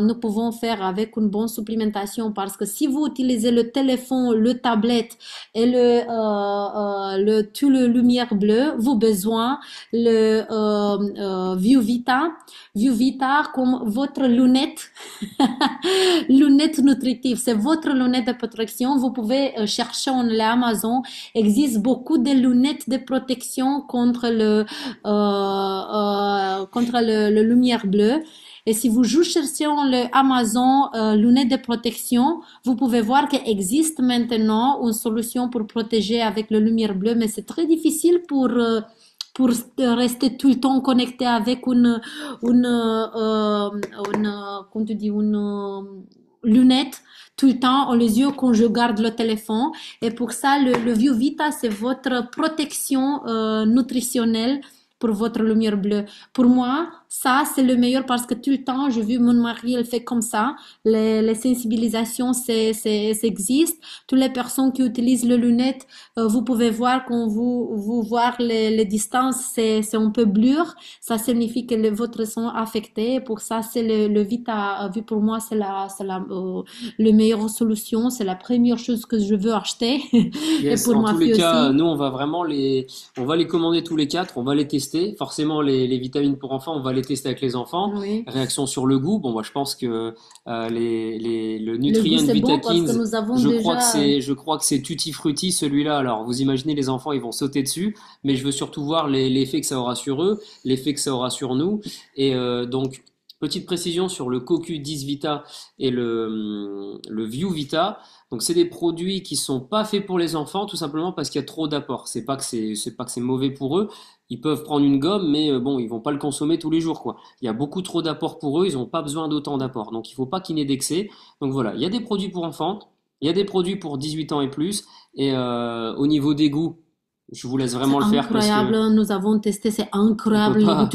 nous pouvons faire avec une bonne supplémentation parce que si vous utilisez le téléphone, le tablette et tout le lumière bleue, vous besoin le View Vita comme votre lunette, lunette nutritive. C'est votre lunette de protection. Vous pouvez chercher en Amazon. Existe beaucoup de lunettes de protection contre le lumière bleue. Et si vous cherchez sur le Amazon lunettes de protection, vous pouvez voir qu'il existe maintenant une solution pour protéger avec la lumière bleue, mais c'est très difficile pour rester tout le temps connecté avec comment tu dis, une lunette tout le temps en les yeux quand je garde le téléphone. Et pour ça, le View Vita, c'est votre protection nutritionnelle pour votre lumière bleue. Pour moi, ça, c'est le meilleur parce que tout le temps, j'ai vu mon mari, il fait comme ça. Les sensibilisations, ça existe. Toutes les personnes qui utilisent les lunettes, vous pouvez voir quand vous voir les distances, c'est un peu blur. Ça signifie que votre son est affecté. Pour ça, c'est le Vita, vu pour moi, la meilleure solution. C'est la première chose que je veux acheter. Et Yes, pour en ma tous les fille cas, aussi. nous, on va les commander tous les quatre, on va les tester. Forcément, les vitamines pour enfants, on va les tester avec les enfants. Oui. Réaction sur le goût, bon, moi, je pense que le Le goût, Nutrient c'est bon parce que Vitakins, nous avons déjà je crois que c'est tutti frutti celui-là. Alors, vous imaginez les enfants, ils vont sauter dessus, mais je veux surtout voir l'effet que ça aura sur eux, l'effet que ça aura sur nous. Et donc, petite précision sur le CoQ10 Vita et le View Vita. Donc c'est des produits qui sont pas faits pour les enfants, tout simplement parce qu'il y a trop d'apports. C'est pas que c'est mauvais pour eux. Ils peuvent prendre une gomme, mais bon, ils vont pas le consommer tous les jours, quoi. Il y a beaucoup trop d'apports pour eux, ils ont pas besoin d'autant d'apports. Donc il faut pas qu'il y ait d'excès. Donc voilà, il y a des produits pour enfants, il y a des produits pour 18 ans et plus. Et au niveau des goûts, je vous laisse c'est vraiment le faire parce que incroyable, nous avons testé, c'est on peut incroyable. pas.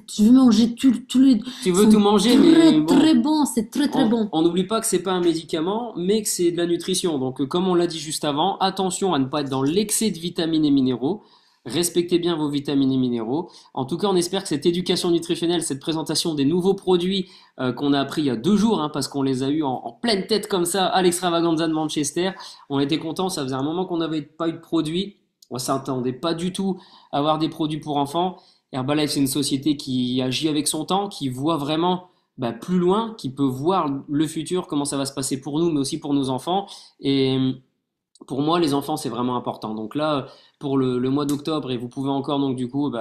Tu veux manger tous les, ils Tu veux tout sont manger, mais bon. très bons, c'est très bon. On n'oublie pas que c'est pas un médicament, mais que c'est de la nutrition. Donc, comme on l'a dit juste avant, attention à ne pas être dans l'excès de vitamines et minéraux. Respectez bien vos vitamines et minéraux. En tout cas, on espère que cette éducation nutritionnelle, cette présentation des nouveaux produits qu'on a appris il y a 2 jours, hein, parce qu'on les a eus en pleine tête comme ça à l'extravaganza de Manchester, on était contents. Ça faisait un moment qu'on n'avait pas eu de produits. On s'attendait pas du tout à avoir des produits pour enfants. Herbalife, c'est une société qui agit avec son temps, qui voit vraiment bah, plus loin, qui peut voir le futur, comment ça va se passer pour nous, mais aussi pour nos enfants. Et Pour moi, les enfants, c'est vraiment important. Donc là, pour le mois d'octobre, et vous pouvez encore donc du coup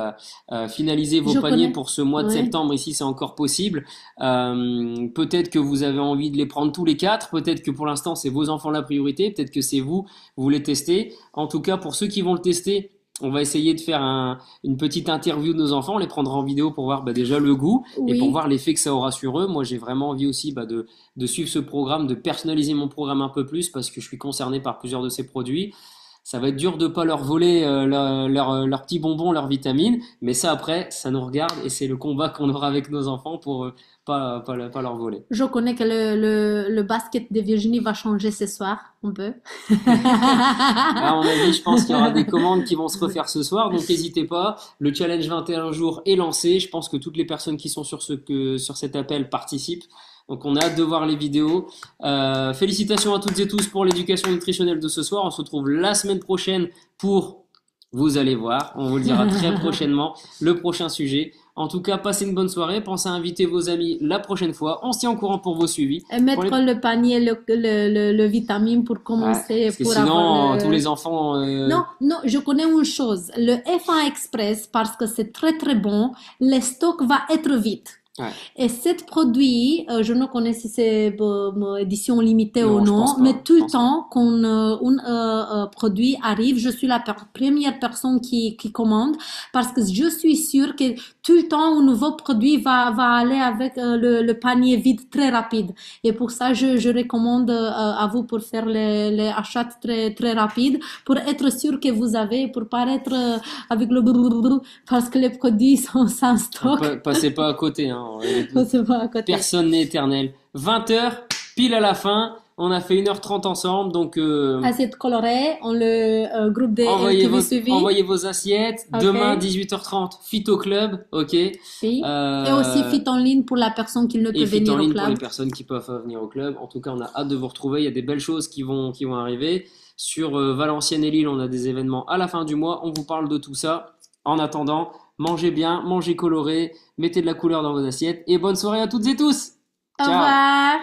finaliser vos Je paniers connais. pour ce mois de Oui. septembre. Ici, c'est encore possible. Peut-être que vous avez envie de les prendre tous les quatre. Peut-être que pour l'instant, c'est vos enfants la priorité. Peut-être que c'est vous, vous voulez tester. En tout cas, pour ceux qui vont le tester, on va essayer de faire une petite interview de nos enfants. On les prendra en vidéo pour voir déjà le goût et pour Oui. voir l'effet que ça aura sur eux. Moi, j'ai vraiment envie aussi de suivre ce programme, de personnaliser mon programme un peu plus parce que je suis concerné par plusieurs de ces produits. Ça va être dur de pas leur voler leurs petits bonbons, leurs vitamines, mais ça après, ça nous regarde et c'est le combat qu'on aura avec nos enfants pour pas leur voler. Je connais que le basket de Virginie va changer ce soir, un peu. À mon avis, je pense qu'il y aura des commandes qui vont se refaire ce soir, donc n'hésitez pas. Le challenge 21 jours est lancé. Je pense que toutes les personnes qui sont sur cet appel participent. Donc on a hâte de voir les vidéos. Félicitations à toutes et tous pour l'éducation nutritionnelle de ce soir. On se retrouve la semaine prochaine pour, vous allez voir, on vous le dira très prochainement, le prochain sujet. En tout cas, passez une bonne soirée. Pensez à inviter vos amis la prochaine fois. On se tient au courant pour vos suivis. Et Pour les... mettre le panier, le vitamine pour Ouais, commencer, parce que pour avoir sinon, tous le... les enfants... Non, non, je connais une chose. Le F1 Express, parce que c'est très très bon, le stock va être vite. Ouais, Et cet produit, je ne connais si c'est édition limitée ou non, je non, pense mais pas. tout Je le pense pas. temps qu'un produit arrive, je suis la première personne qui commande parce que je suis sûre que tout le temps un nouveau produit va aller avec le panier vide très rapide. Et pour ça, je recommande à vous pour faire les achats très, très rapides, pour être sûr que vous avez, pour pas être avec le brrr, parce que les produits sont sans stock. Passez pas à côté, hein. On se voit à côté. Personne n'est éternel. 20 heures, pile à la fin. On a fait 1h30 ensemble, donc Assiette colorée, on le groupe des que vous suivez. envoyez vos assiettes. Demain, Ok. 18h30, Fit au club, ok. Oui. Et aussi fit en ligne pour la personne qui ne peut Et Fit en venir au ligne pour les club. personnes qui peuvent venir au club. En tout cas, on a hâte de vous retrouver. Il y a des belles choses qui vont arriver. Sur Valenciennes et Lille, on a des événements à la fin du mois. On vous parle de tout ça. En attendant, mangez bien, mangez coloré, mettez de la couleur dans vos assiettes et bonne soirée à toutes et tous. Au Ciao! revoir.